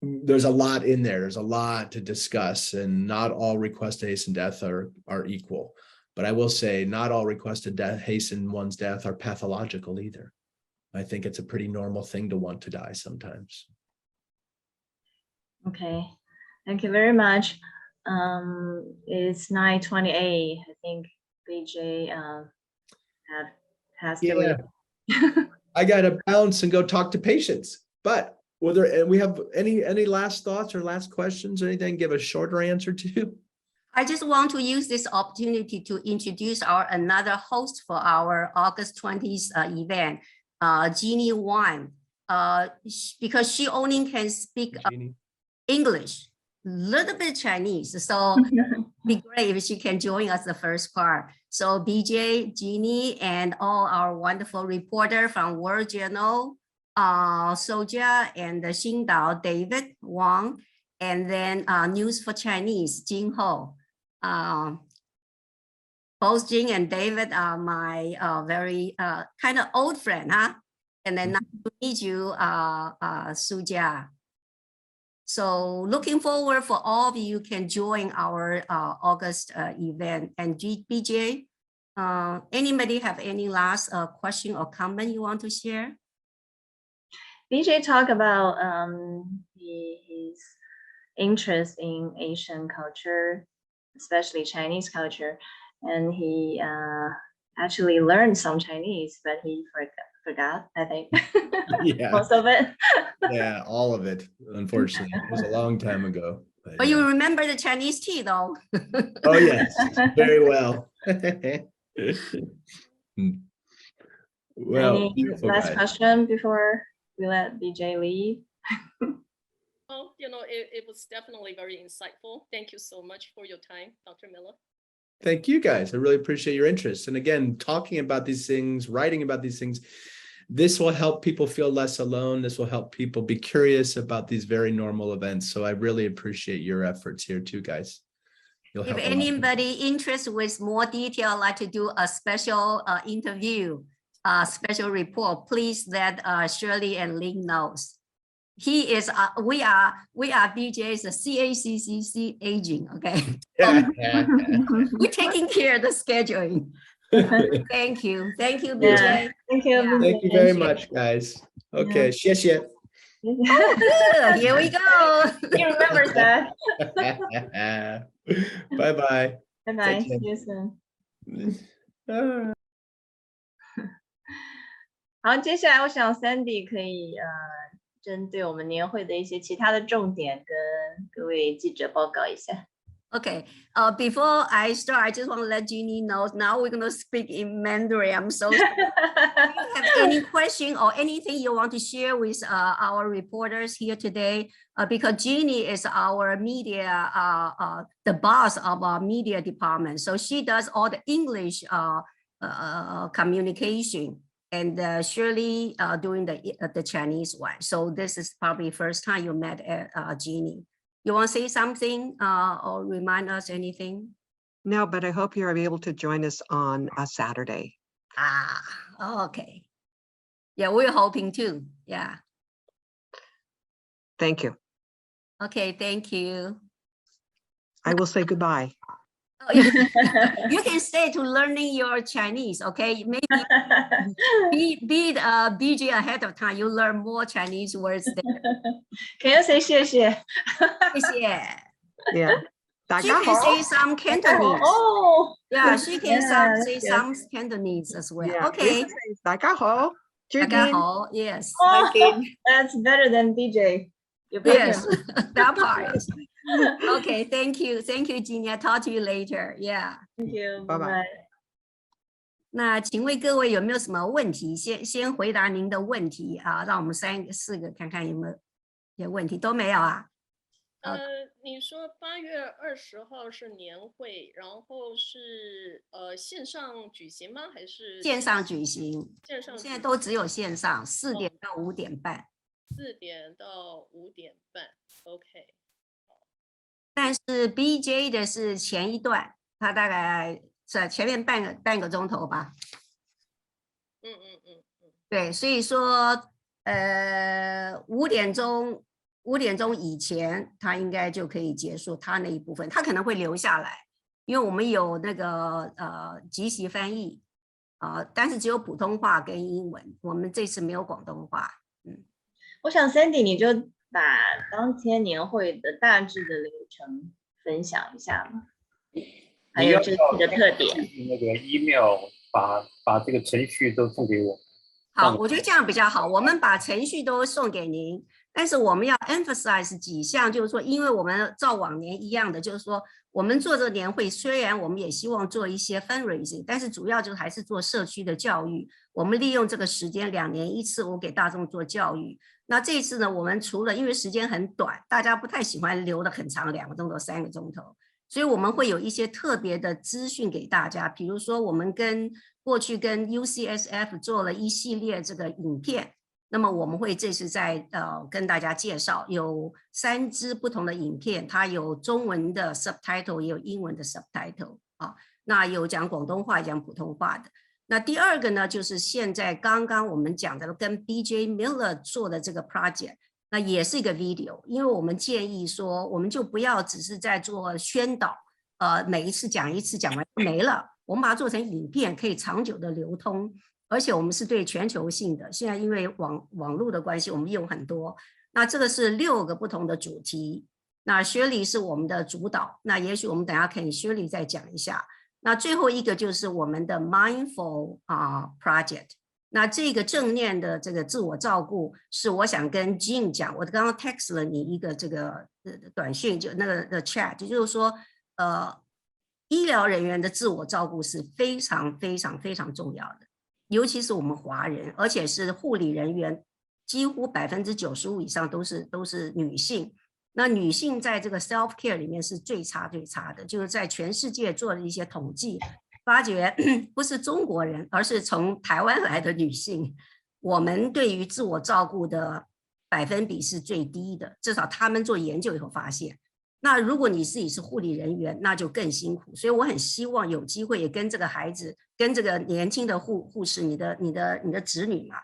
there's a lot in there. There's a lot to discuss, and not all requests to hasten death are equal. But I will say not all requests to hasten one's death are pathological either. I think it's a pretty normal thing to want to die sometimes. Okay, thank you very much. It's 9:28. I think BJ have passed away. I gotta bounce and go talk to patients. But we have any last thoughts or last questions or anything? Give a shorter answer to? I just want to use this opportunity to introduce another host for our August 20th event, Jeannie Wang, because she only can speak English, little bit Chinese. So it'd be great if she can join us the first part. So BJ, Jeannie, and all our wonderful reporter from World Journal, Soja and Xingdao, David Wang, and then News for Chinese, Jing Ho. Both Jing and David are my very kind of old friend, huh? And then nice to meet you, Suja. So looking forward for all of you can join our August event. And BJ, anybody have any last question or comment you want to share? BJ talked about his interest in Asian culture, especially Chinese culture, and he actually learned some Chinese, but he forgot, I think, Yeah. most of it. Yeah, all of it, unfortunately. It was a long time ago. But you remember the Chinese tea though. Oh yes, very well. Well, Any last question before we let BJ leave? Well, it was definitely very insightful. Thank you so much for your time, Dr. Miller. Thank you guys. I really appreciate your interest. And again, talking about these things, writing about these things, this will help people feel less alone. This will help people be curious about these very normal events. So I really appreciate your efforts here too, guys. If anybody interested with more detail, like to do a special interview, special report, please let Shirley and Lynn knows. He is, we are BJ's CACCC agent, okay? We're taking care of the scheduling. Thank you, BJ. Yeah. Thank you. Yeah. Thank you very much, guys. Okay, Yeah. Good. Here we go. He remembers that. Bye-bye. Bye-bye. See you soon. 好，接下来我想 Sandy 可以针对我们年会的一些其他的重点跟各位记者报告一下。Okay, before I start, I just want to let Jeannie know, now we're going to speak in Mandarin. I'm so sorry. If you have any question or anything you want to share with our reporters here today, because Jeannie is our media, the boss of our media department. So she does all the English communication, and Shirley doing the Chinese one. So this is probably first time you met Jeannie. You want to say something or remind us anything? No, but I hope you're able to join us on a Saturday. Okay. Yeah, we're hoping to. Yeah. Thank you. Okay, thank you. I will say goodbye. Oh, you can stay to learning your Chinese, okay? Maybe be BJ ahead of time. You learn more Chinese words there. Can you say 谢谢? Yeah. Yeah. She can say some Cantonese. Oh, yeah, she can say yes. some Cantonese as well. Yeah. Okay. 大家好. 大家好. Yes. Oh, that's better than BJ. Yes, that part. Okay, thank you, Jeannie. I'll talk to you later. Yeah. Thank you. Bye bye. 那请问各位有没有什么问题？先回答您的问题啊，让我们4个看看有没有些问题，都没有啊？你说8月20号是年会，然后是线上举行吗？还是线上举行？线上现在都只有线上，4点到5点半。 4点到5点半 ，OK。但是 BJ 的是前一段，它大概是前面半个钟头吧。对，所以说5点钟以前，他应该就可以结束他那一部分，他可能会留下来，因为我们有那个即席翻译但是只有普通话跟英文，我们这次没有广东话。我想 Sandy 你就把当天年会的大致的流程分享一下嘛，还有这次的特点。那个 email 把这个程序都送给我。好，我觉得这样比较好。我们把程序都送给您，但是我们要 emphasize 几项，就是说，因为我们照往年一样的，就是说，我们做这个年会，虽然我们也希望做一些 fundraising， 但是主要就是还是做社区的教育。我们利用这个时间2年1次，我给大众做教育。那这一次呢，我们除了因为时间很短，大家不太喜欢留得很长2个钟头、3个钟头。所以我们会有一些特别的资讯给大家，比如说我们过去跟 UCSF 做了一系列这个影片，那么我们会这次再跟大家介绍，有3支不同的影片，它有中文的 subtitle， 也有英文的 subtitle 那有讲广东话，讲普通话的。那第二个呢，就是现在刚刚我们讲的跟 BJ Miller 做的这个 project。那也是一个 video， 因为我们建议说，我们就不要只是在做宣导，每一次讲一次，讲完没了，我们把它做成影片，可以长久的流通，而且我们是对全球性的。现在因为网络的关系，我们用很多。那这个是6个不同的主题。那薛丽是我们的主导，那也许我们等下可以薛丽再讲一下。那最后一个就是我们的 mindful project。那这个正念的这个自我照顾，是我想跟 Jean 讲，我刚刚 text 了你一个这个短讯，就那个的 chat， 就是说，医疗人员的自我照顾是非常非常非常重要的，尤其是我们华人，而且是护理人员，几乎95%以上都是女性。那女性在这个 self care 里面是最差的，就是在全世界做了一些统计。发觉不是中国人，而是从台湾来的女性，我们对于自我照顾的百分比是最低的，至少他们做研究以后发现。那如果你自己是护理人员，那就更辛苦。所以我很希望有机会也跟这个孩子，跟这个年轻的护士，你的子女嘛，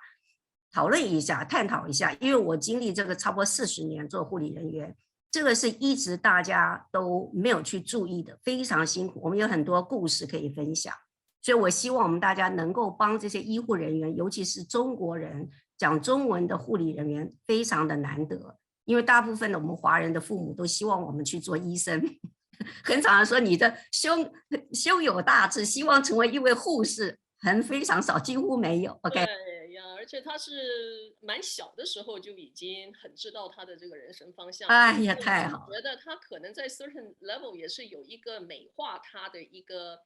讨论一下，探讨一下。因为我经历这个差不多40年做护理人员。这个是一直大家都没有去注意的，非常辛苦。我们有很多故事可以分享，所以我希望我们大家能够帮这些医护人员，尤其是中国人讲中文的护理人员，非常的难得。因为大部分的我们华人的父母都希望我们去做医生，很常说你的胸有大志，希望成为一位护士，非常少，几乎没有。OK。对呀，而且他是蛮小的时候就已经很知道他的这个人生方向。哎呀，太好了！我觉得他可能在 certain level 也是有一个美化他的一个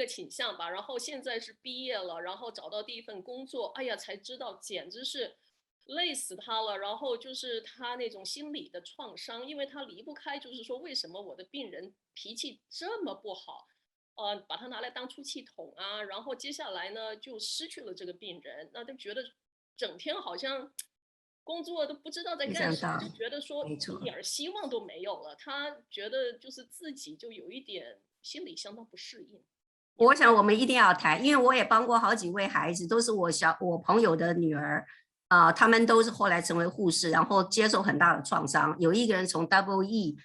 倾向吧。然后现在是毕业了，然后找到第一份工作，哎呀，才知道简直是累死他了。然后就是他那种心理的创伤，因为他离不开，就是说为什么我的病人脾气这么不好。把它拿来当出气筒啊，然后接下来呢就失去了这个病人，那就觉得整天好像工作都不知道在干什么，就觉得说一点希望都没有了。他觉得就是自己就有一点心理相当不适应。我想我们一定要谈，因为我也帮过好几位孩子，都是我朋友的女儿他们都是后来成为护士，然后接受很大的创伤。有一个人从 EE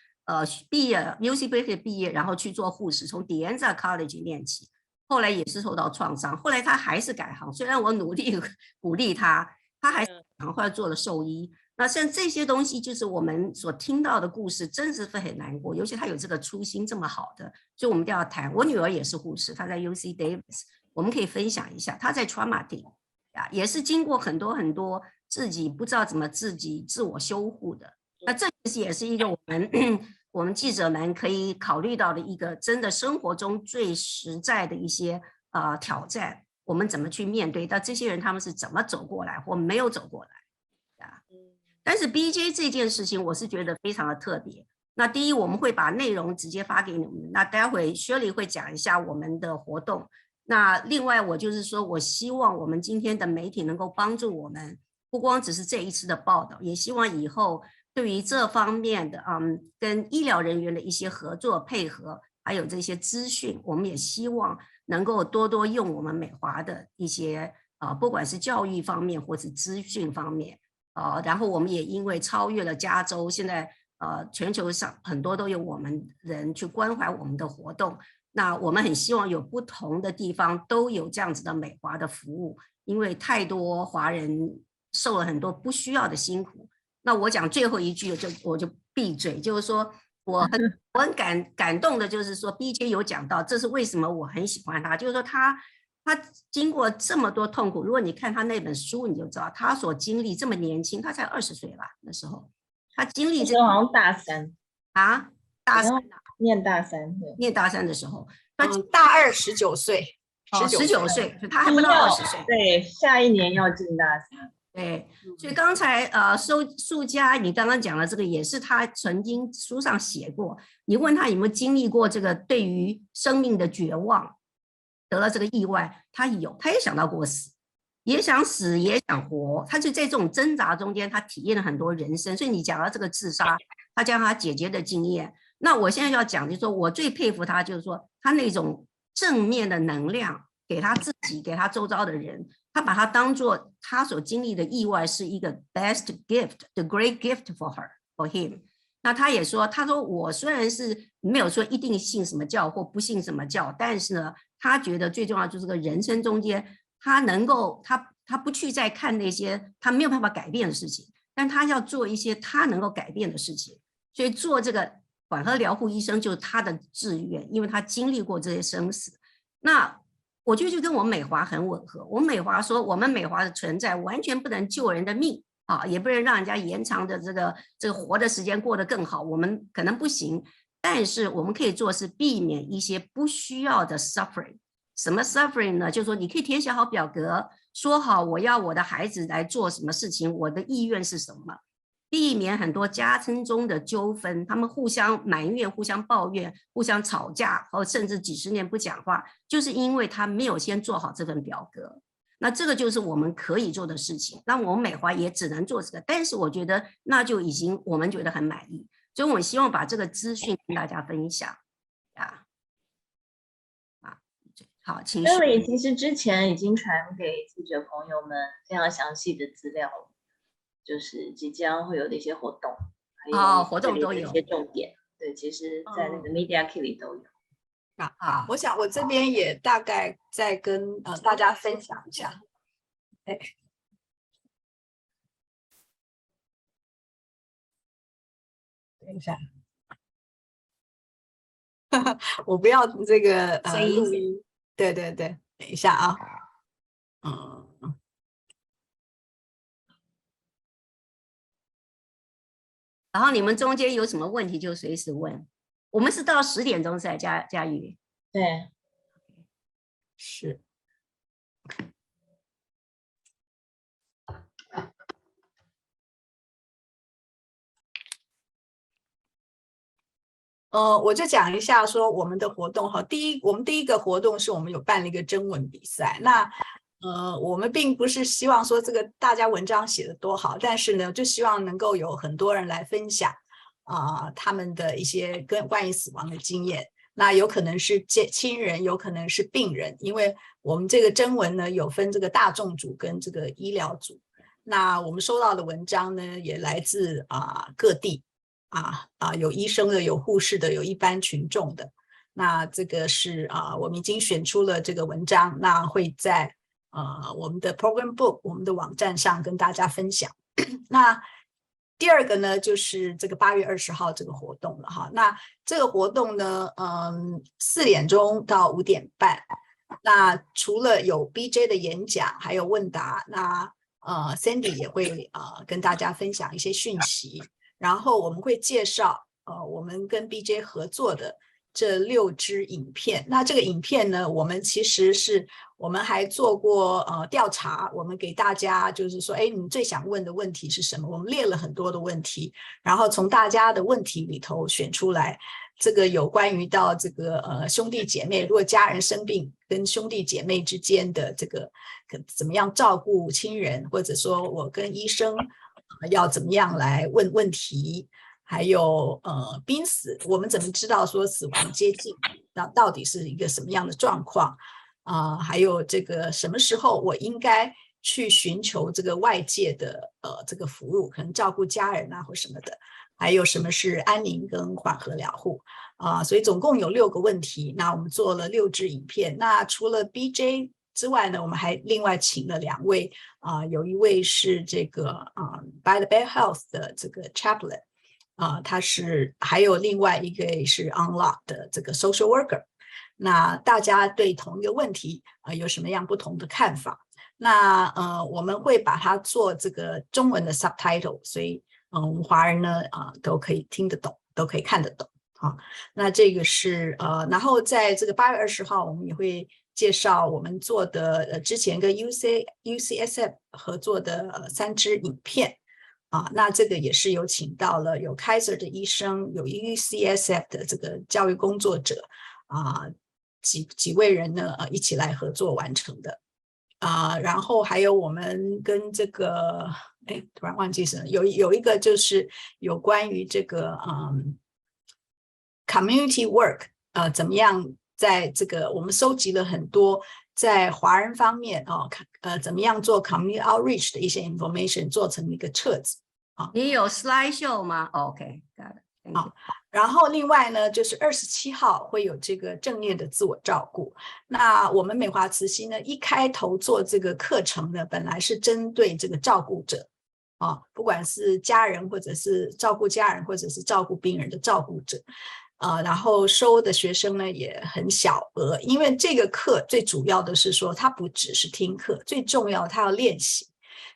毕业 UC Berkeley 毕业，然后去做护士，从 De Anza College 念起，后来也是受到创伤，后来他还是改行，虽然我努力鼓励他还是改行，后来做了兽医。那像这些东西，就是我们所听到的故事，真是会很难过，尤其他有这个初心这么好的，所以我们一定要谈。我女儿也是护士，她在 UC Davis， 我们可以分享一下，她在 Traumatic 也是经过很多自己不知道怎么自我修护的。那这其实也是一个我们记者们可以考虑到的一个真的生活中最实在的一些挑战，我们怎么去面对？到这些人他们是怎么走过来或没有走过来但是 BJ 这件事情我是觉得非常的特别，那第一，我们会把内容直接发给你们。那待会Shirley会讲一下我们的活动。那另外，我就是说我希望我们今天的媒体能够帮助我们，不光只是这一次的报道，也希望以后对于这方面的跟医疗人员的一些合作配合，还有这些资讯，我们也希望能够多多用我们美华的一些不管是教育方面或是资讯方面然后我们也因为超越了加州，现在全球上很多都有我们人去关怀我们的活动。那我们很希望有不同的地方都有这样子的美华的服务，因为太多华人受了很多不需要的辛苦。那我讲最后一句我就闭嘴，就是说我很感动的，就是说 BJ 有讲到，这是为什么我很喜欢他，就是说他经过这么多痛苦，如果你看他那本书，你就知道他所经历，这么年轻，他才20岁吧，那时候他经历那时候好像大3啊，大3念大3，对，念大3的时候，大2 19岁，19岁，他还不到20岁，对，下一年要进大3。对，所以刚才素佳，你刚刚讲的这个也是他曾经书上写过。你问他有没有经历过这个对于生命的绝望，得了这个意外，他有，他也想到过死，也想死，也想活。他就在这种挣扎中间，他体验了很多人生。所以你讲到这个自杀，他讲他姐姐的经验。那我现在要讲，就是说我最佩服他，就是说他那种正面的能量，给他自己，给他周遭的人。他把它当作他所经历的意外是一个 best gift, the great gift for her, for him。那他也说，他说我虽然是没有说一定信什么教或不信什么教，但是呢，他觉得最重要就是个人生中间，他能够他不去再看那些他没有办法改变的事情，但他要做一些他能够改变的事情。所以做这个缓和疗护医生就是他的志愿，因为他经历过这些生死。那我觉得就跟我们美华很吻合。我们美华说，我们美华的存在完全不能救人的命也不能让人家延长的这个活的时间过得更好，我们可能不行。但是我们可以做是避免一些不需要的 suffering。什么 suffering 呢？就是说你可以填写好表格，说好我要我的孩子来做什么事情，我的意愿是什么。避免很多家庭中的纠纷，他们互相埋怨、互相抱怨、互相吵架，或甚至几10年不讲话，就是因为他没有先做好这份表格。那这个就是我们可以做的事情。那我们美华也只能做这个，但是我觉得那就已经我们觉得很满意，所以我希望把这个资讯跟大家分享好，请这里其实之前已经传给记者朋友们非常详细的资料了。就是即将会有的一些活动，还有活动都有一些重点。对，其实在那个 Media Kit 里都有。我想我这边也大概再跟大家分享一下。等一下，我不要这个录音。对，等一下啊。然后你们中间有什么问题就随时问。我们是到10点钟才佳瑜。对，是。我就讲一下说我们的活动哈。我们第一个活动是我们有办了一个征文比赛。那我们并不是希望说这个大家文章写得多好，但是呢，就希望能够有很多人来分享他们的一些关于死亡的经验。那有可能是亲人，有可能是病人，因为我们这个征文呢有分这个大众组跟这个医疗组。那我们收到的文章呢也来自各地有医生的，有护士的，有一般群众的。那这个是我们已经选出了这个文章，那会在我们的 program book 我们的网站上跟大家分享。那第二个呢就是这个8月20号这个活动了哈。那这个活动呢4点钟到5点半。那除了有 BJ 的演讲还有问答，那Sandy 也会跟大家分享一些讯息，然后我们会介绍我们跟 BJ 合作的这6支影片。那这个影片呢，我们还做过调查，我们给大家就是说，哎，你最想问的问题是什么？我们列了很多的问题，然后从大家的问题里头选出来，这个有关于到这个兄弟姐妹，如果家人生病，跟兄弟姐妹之间的这个怎么样照顾亲人，或者说我跟医生要怎么样来问问题。还有濒死，我们怎么知道说死亡接近？那到底是一个什么样的状况？还有这个什么时候我应该去寻求这个外界的这个服务，可能照顾家人啊或什么的。还有什么是安宁跟缓和疗护所以总共有6个问题。那我们做了6支影片。那除了 BJ 之外呢，我们还另外请了2位有一位是这个By the Bed Health 的这个 chaplain。他是还有另外一个是 Unlock 的这个 social worker， 那大家对同一个问题有什么样不同的看法？那我们会把它做这个中文的 subtitle， 所以我们华人呢都可以听得懂，都可以看得懂。好，那这个是然后在这个8月20号，我们也会介绍我们做的之前跟 UCSF 合作的3支影片。那这个也是有请到了有 Kaiser 的医生，有 UCSF 的这个教育工作者几位人呢一起来合作完成的然后还有我们跟这个突然忘记什么，有一个就是有关于这个community work 怎么样在这个我们收集了很多在华人方面怎么样做 community outreach 的一些 information 做成一个册子你有 slide show 吗 ？OK， got it， thank you。然后另外呢，就是27号会有这个正念的自我照顾。那我们美华慈溪呢，一开头做这个课程呢，本来是针对这个照顾者不管是家人或者是照顾家人，或者是照顾病人的照顾者。然后收的学生呢也很小额，因为这个课最主要的是说，它不只是听课，最重要它要练习。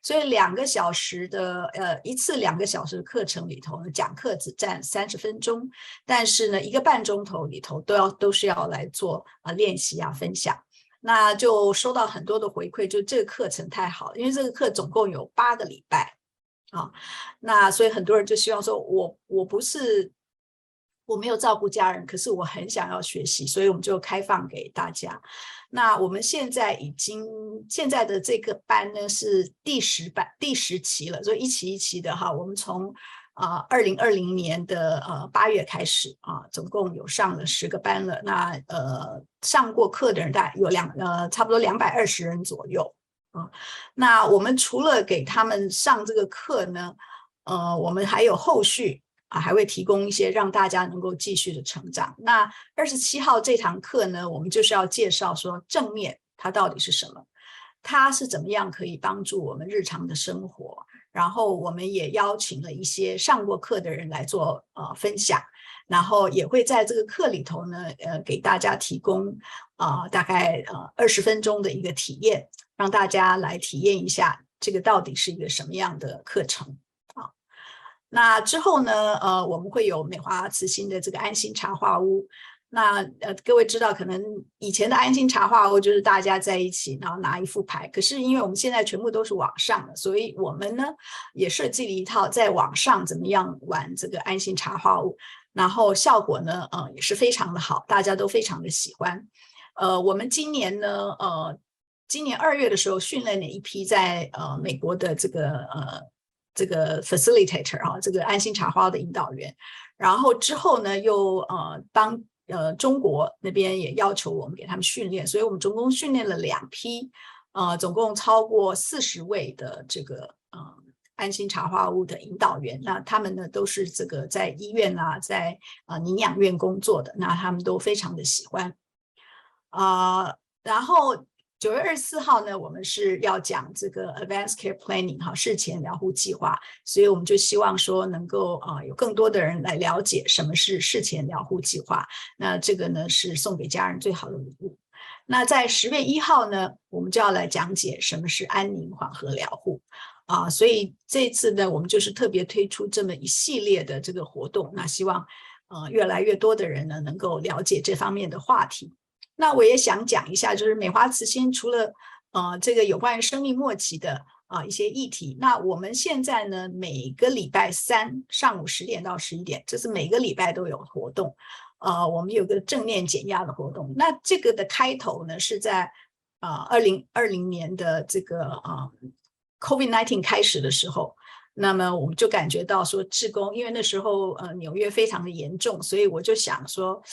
所以2个小时的一次2个小时的课程里头呢，讲课只占30分钟，但是呢1个半钟头里头都是要来做练习分享。那就收到很多的回馈，就这个课程太好了，因为这个课总共有8个礼拜那所以很多人就希望说我没有照顾家人，可是我很想要学习，所以我们就开放给大家。那我们现在的这个班呢是第10期了，所以一期一期的我们从2020年的8月开始总共有上了10个班了。那上过课的人大概有差不多220人左右那我们除了给他们上这个课呢，我们还有后续还会提供一些让大家能够继续的成长。那27号这堂课呢，我们就是要介绍说正念它到底是什么，它是怎么样可以帮助我们日常的生活。然后我们也邀请了一些上过课的人来做分享，然后也会在这个课里头呢给大家提供大概20分钟的一个体验，让大家来体验一下这个到底是一个什么样的课程那之后呢我们会有美华慈心的这个安心茶话屋。那各位知道可能以前的安心茶话屋就是大家在一起然后拿一副牌，可是因为我们现在全部都是网上的，所以我们呢也设计了一套在网上怎么样玩这个安心茶话屋，然后效果呢也是非常的好，大家都非常的喜欢。我们今年2月的时候训练了一批在美国的这个 facilitator 这个安心茶花的引导员，然后之后呢又帮中国那边也要求我们给他们训练，所以我们总共训练了2批总共超过40位的这个安心茶花屋的引导员。那他们呢都是这个在医院在宁养院工作的，那他们都非常的喜欢然后9月24号呢，我们是要讲这个 Advanced Care Planning 事前疗护计划，所以我们就希望说能够有更多的人来了解什么是事前疗护计划，那这个呢是送给家人最好的礼物。那在10月1号呢，我们就要来讲解什么是安宁缓和疗护所以这次呢我们就是特别推出这么一系列的这个活动，那希望越来越多的人呢能够了解这方面的话题。那我也想讲一下，就是美华慈心除了这个有关于生命末期的一些议题，那我们现在呢每个礼拜三上午10点到11点，这是每个礼拜都有活动。我们有个正念减压的活动。那这个的开头呢是在2020年的这个COVID-19 开始的时候。那么我们就感觉到说志工，因为那时候纽约非常的严重，所以我就想说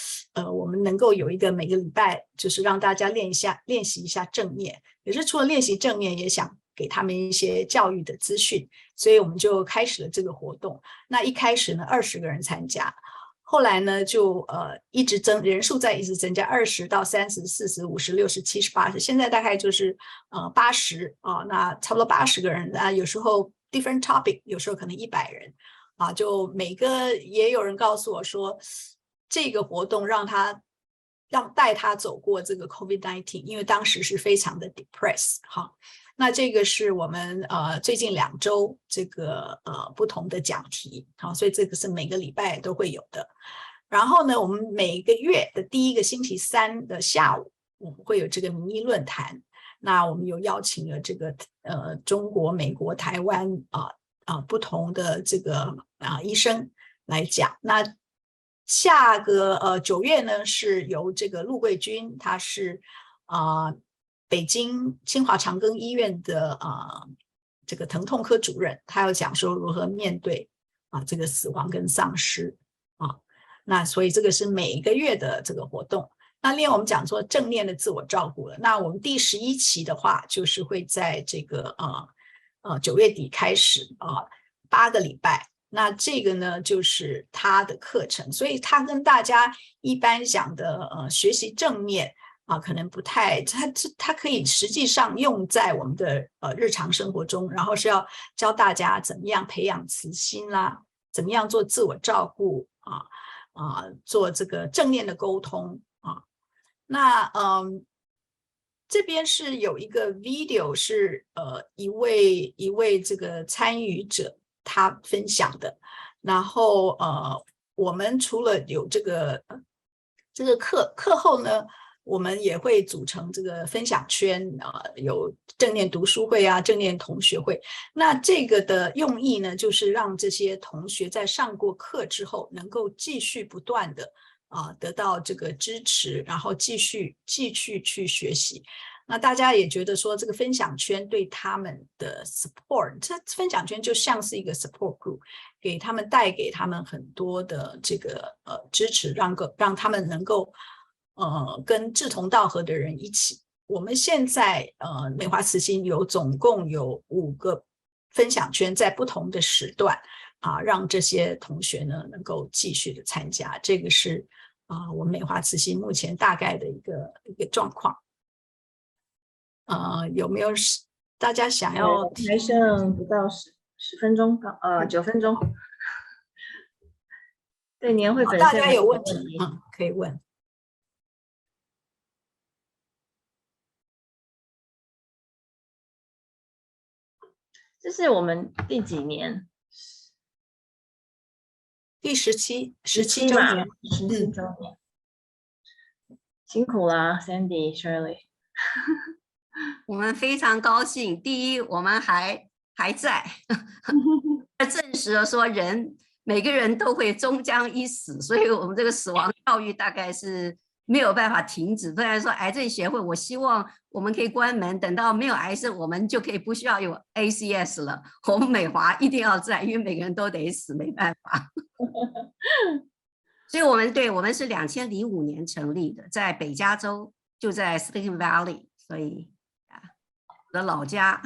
我们能够有一个每个礼拜就是让大家练习一下正念，也是除了练习正念也想给他们一些教育的资讯，所以我们就开始了这个活动。那一开始呢20个人参加，后来呢就一直人数在一直增加，20到30、40、50、60、70、80，现在大概就是80那差不多80个人有时候different topic， 有时候可能100人就每个也有人告诉我说，这个活动让带他走过这个 COVID-19， 因为当时是非常的 depressed 那这个是我们最近2周这个不同的讲题所以这个是每个礼拜都会有的。然后呢，我们每个月的第1个星期3的下午，我们会有这个民意论坛。那我们有邀请了这个中国、美国、台湾不同的这个医生来讲。那下个9月呢，是由这个陆桂君，他是北京清华长庚医院的这个疼痛科主任，他要讲说如何面对这个死亡跟丧失那所以这个是每个月的这个活动。那另外我们讲说正念的自我照顾了，那我们第11期的话就是会在这个9月底开始8个礼拜。那这个呢就是他的课程，所以他跟大家一般讲的学习正念可能不太，他可以实际上用在我们的日常生活中，然后是要教大家怎么样培养慈心啦，怎么样做自我照顾做这个正念的沟通那这边是有一个 video 是一位这个参与者他分享的，然后我们除了有这个课后呢，我们也会组成这个分享圈有正念读书会正念同学会。那这个的用意呢，就是让这些同学在上过课之后能够继续不断的得到这个支持，然后继续去学习。那大家也觉得说这个分享圈对他们的 support， 这分享圈就像是一个 support group， 带给他们很多的这个支持，让他们能够跟志同道合的人一起。我们现在美华慈心总共有5个分享圈在不同的时段让这些同学呢能够继续的参加。这个是我们美华慈心目前大概的一个状况。有没有大家想要提？还剩不到10分钟，9分钟。对年会本身大家有问题可以问。这是我们第几年？第17周年，17周年。辛苦啦 ，Sandy、Shirley。我们非常高兴。第一，我们还在，证实了说每个人都会终将一死，所以我们这个死亡教育大概是没有办法停止。不然说癌症协会，我希望我们可以关门，等到没有癌症，我们就可以不需要有 ACS 了。我们美华一定要在，因为每个人都得死，没办法。所以我们是2005年成立的，在北加州，就在 Silicon Valley， 所以我的老家。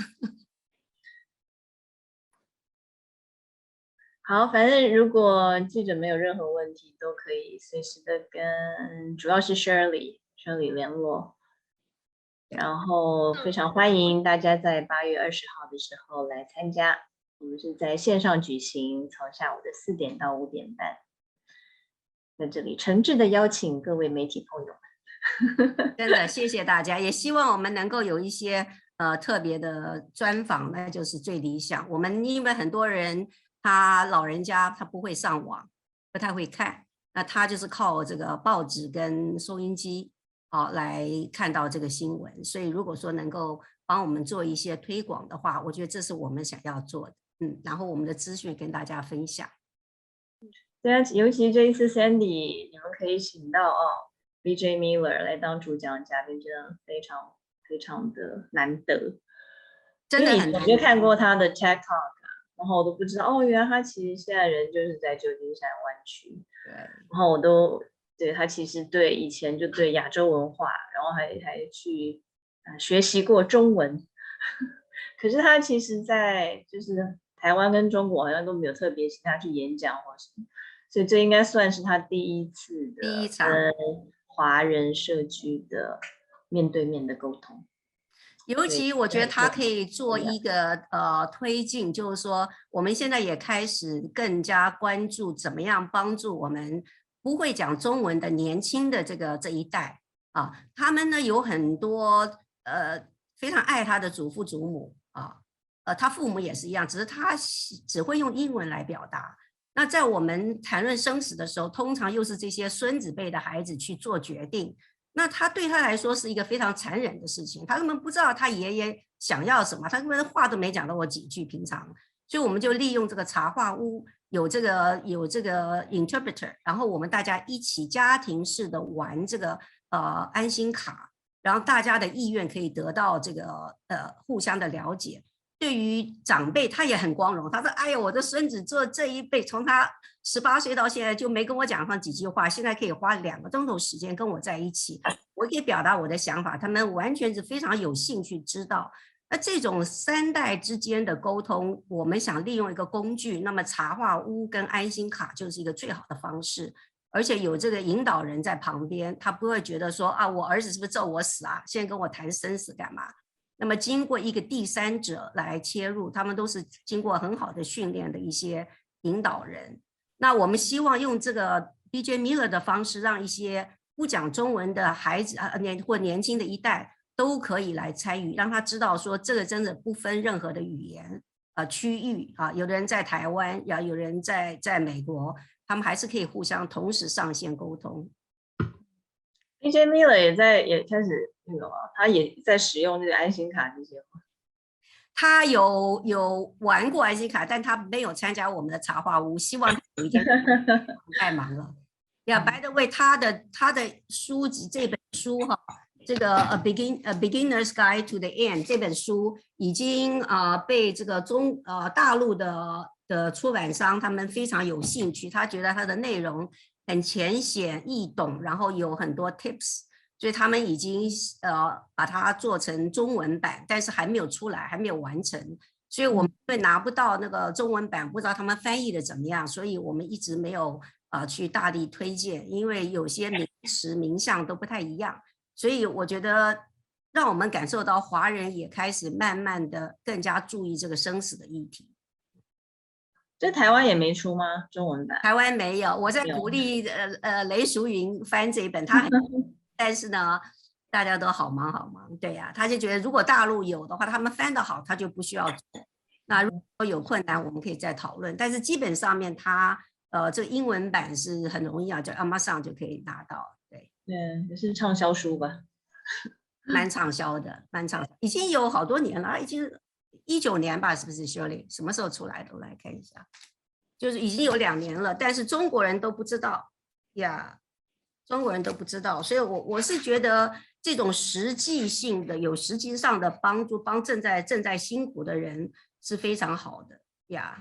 好，反正如果记者没有任何问题，都可以随时的跟主要是 Shirley 联络。然后非常欢迎大家在8月20号的时候来参加。我们是在线上举行，从下午的4点到5点半。在这里诚挚的邀请各位媒体朋友们。真的谢谢大家，也希望我们能够有一些特别的专访，那就是最理想。我们因为很多人他老人家他不会上网，不太会看，那他就是靠这个报纸跟收音机来看到这个新闻，所以如果说能够帮我们做一些推广的话，我觉得这是我们想要做的。然后我们的资讯跟大家分享。对啊，尤其这一次 Sandy 你们可以请到BJ Miller 来当主讲嘉宾，真的非常非常的难得。真的很难得。因为以前就看过他的 TED Talk，然后我都不知道原来他其实现在人就是在旧金山湾区。对，然后我都对他其实对以前就对亚洲文化，然后还去学习过中文。可是他其实在就是台湾跟中国好像都没有特别请他去演讲或什么，所以这应该算是他第一次的跟华人社区的面对面的沟通。尤其我觉得他可以做一个推进，就是说我们现在也开始更加关注怎么样帮助我们不会讲中文的年轻的这一代他们呢有很多非常爱他的祖父祖母他父母也是一样，只是他只会用英文来表达。那在我们谈论生死的时候，通常又是这些孙子辈的孩子去做决定。那他对他来说是一个非常残忍的事情，他根本不知道他爷爷想要什么，他根本话都没讲到我几句平常。所以我们就利用这个茶话屋有这个 interpreter， 然后我们大家一起家庭式的玩这个安心卡，然后大家的意愿可以得到这个互相的了解。对于长辈他也很光荣，他说哎呀我的孙子做这一辈，从他18岁到现在就没跟我讲上几句话，现在可以花2个钟头时间跟我在一起，我可以表达我的想法，他们完全是非常有兴趣知道。那这种3代之间的沟通，我们想利用一个工具，那么茶话屋跟安心卡就是一个最好的方式，而且有这个引导人在旁边，他不会觉得说我儿子是不是咒我死现在跟我谈生死干嘛。那么经过一个第三者来切入，他们都是经过很好的训练的一些引导人。那我们希望用这个 BJ Miller 的方式，让一些不讲中文的孩子或年轻的一代都可以来参与，让他知道说这个真的不分任何的语言区域有的人在台湾，有人在美国，他们还是可以互相同时上线沟通。BJ Miller 也开始那个他也在使用这个安心卡这些吗？他有玩过安心卡，但他没有参加我们的茶话屋，希望有一天太忙了。by the way， 他的书籍这本书这个Beginner's Guide to the End 这本书已经被这个大陆的出版商他们非常有兴趣，他觉得他的内容很浅显易懂，然后有很多 tips， 所以他们已经把它做成中文版，但是还没有出来，还没有完成，所以我们会拿不到那个中文版，不知道他们翻译的怎么样，所以我们一直没有去大力推荐，因为有些名词名相都不太一样，所以我觉得让我们感受到华人也开始慢慢的更加注意这个生死的议题。这台湾也没出吗？中文版？台湾没有，我在鼓励雷淑云翻这一本，他但是呢，大家都好忙，对呀，他就觉得如果大陆有的话，他们翻得好，他就不需要做。那如果有困难，我们可以再讨论。但是基本上面，他这个英文版是很容易叫 Amazon 就可以拿到，对，也是畅销书吧，蛮畅销的，已经有好多年了，已经19年吧，是不是 Shirley？ 什么时候出来的？我来看一下，就是已经有2年了，但是中国人都不知道呀，中国人都不知道，所以我是觉得这种实际性的、有实际上的帮助，帮正在辛苦的人是非常好的呀。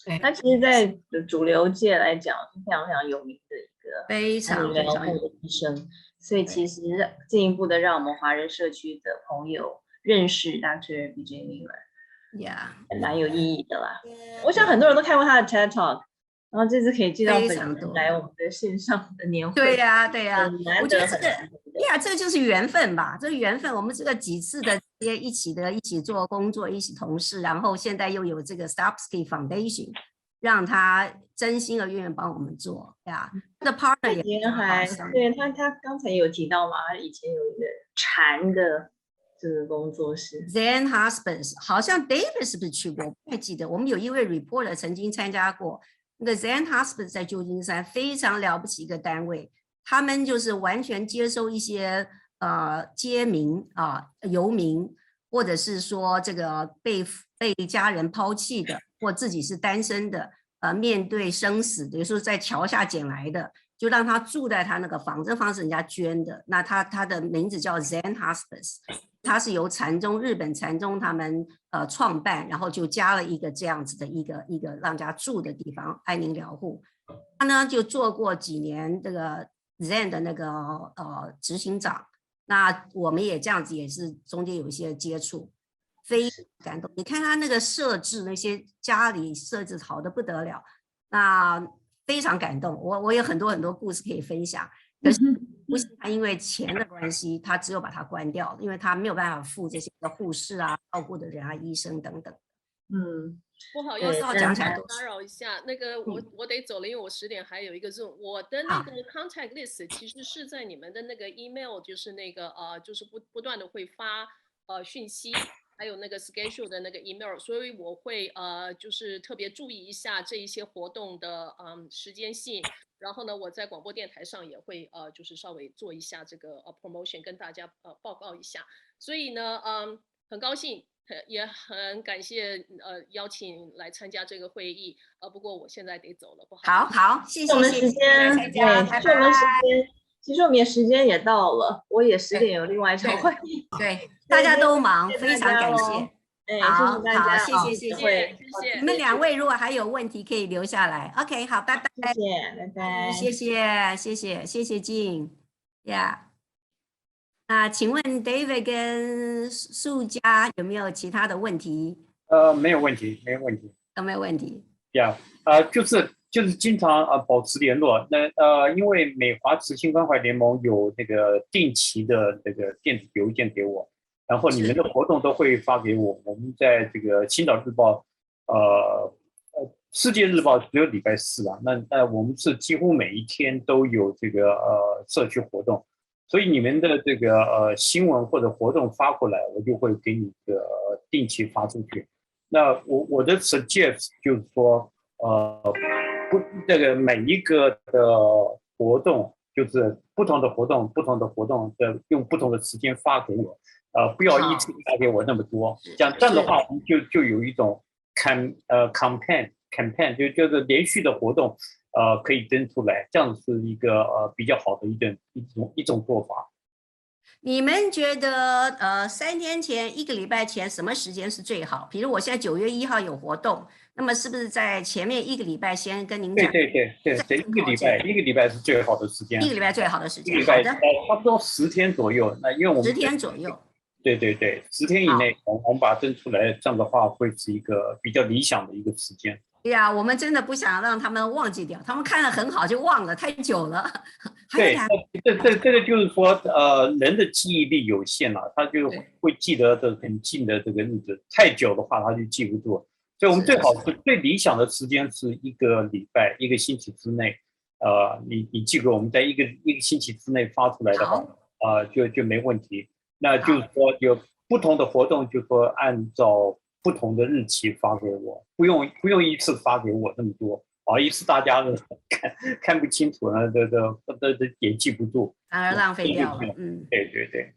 对，他其实，在主流界来讲是非常非常有名的一个非常疗护的医生，所以其实进一步的让我们华人社区的朋友认识 Dr. BJ Miller， 还蛮有意义的啦。我想很多人都看过他的 TED Talk， 然后这次可以见到本人来我们的线上的年会。对呀，我觉得这就是缘分吧，这缘分。我们这个几次的一起做工作，一起同事，然后现在又有这个 Stopsky Foundation， 让他真心而愿意帮我们做呀。他的 partner 也对他刚才有提到嘛，他以前有一个禅的这个工作室 Zen Husbands， 好像 David 是不是去过？不太记得。我们有一位 reporter 曾经参加过，那个 Zen Hospice 在旧金山非常了不起一个单位，他们就是完全接收一些街民游民，或者是说这个被家人抛弃的，或自己是单身的，面对生死，有时候在桥下捡来的，就让他住在他那个房，这房是人家捐的。那他的名字叫 Zen Hospice， 它是由日本禅宗他们创办，然后就加了一个这样子的一个让人家住的地方，安宁疗护。他呢就做过几年这个 Zen 的那个执行长，那我们也这样子，也是中间有一些接触。非常感动，你看他那个设置，那些家里设置好的不得了，那非常感动。我有很多故事可以分享，可是不是他因为钱的关系，他只有把它关掉，因为他没有办法付这些护士啊、照顾的人啊、医生等等。不好意思，讲起来打扰一下，那个我得走了，因为我10点还有一个 Zoom。我的那个 contact list 其实是在你们的那个 email， 就是那个就是不断的会发讯息。还有那个 schedule 的那个 email， 所以我会就是特别注意一下这一些活动的时间性，然后呢，我在广播电台上也会就是稍微做一下这个promotion， 跟大家报告一下。所以呢，很高兴，也很感谢邀请来参加这个会议。不过我现在得走了，不好意思。好，谢谢。我们时间，其实我们的时间也到了，我也10点有另外一场会议。对，大家都忙，非常感谢。好，谢谢。你们2位如果还有问题可以留下来。OK， 好，拜拜。谢谢静呀。那请问 David 跟素佳有没有其他的问题？没有问题。都没有问题。就是经常保持联络。那因为美华慈心关怀联盟有那个定期的那个电子邮件给我，然后你们的活动都会发给我。我们在这个青岛日报、世界日报只有礼拜4啊，那我们是几乎每一天都有这个社区活动，所以你们的这个新闻或者活动发过来，我就会给你个定期发出去。那我的 suggest 就是说这个每一个的活动，就是不同的活动的用不同的时间发给我，不要一次发给我那么多。这样的话，我们就有一种campaign，就是连续的活动，可以登出来，这样是一个比较好的一种做法。你们觉得3天前、1个礼拜前什么时间是最好？比如我现在9月1号有活动，那么是不是在前面1个礼拜先跟您讲？对，1个礼拜是最好的时间。1个礼拜最好的时间。好的，差不多10天左右。那因为我们10天左右。对，10天以内，我们把它登出来，这样的话会是一个比较理想的一个时间。对呀，我们真的不想让他们忘记掉，他们看了很好就忘了，太久了。对，这个就是说，人的记忆力有限了，他就会记得的很近的这个日子，太久的话他就记不住。所以我们最理想的时间是1个礼拜、1个星期之内，你记给我们在一个星期之内发出来的话，就没问题。那就是说有不同的活动，就说按照不同的日期发给我，不用一次发给我那么多，一次大家看不清楚了，也记不住，反而浪费掉了。对。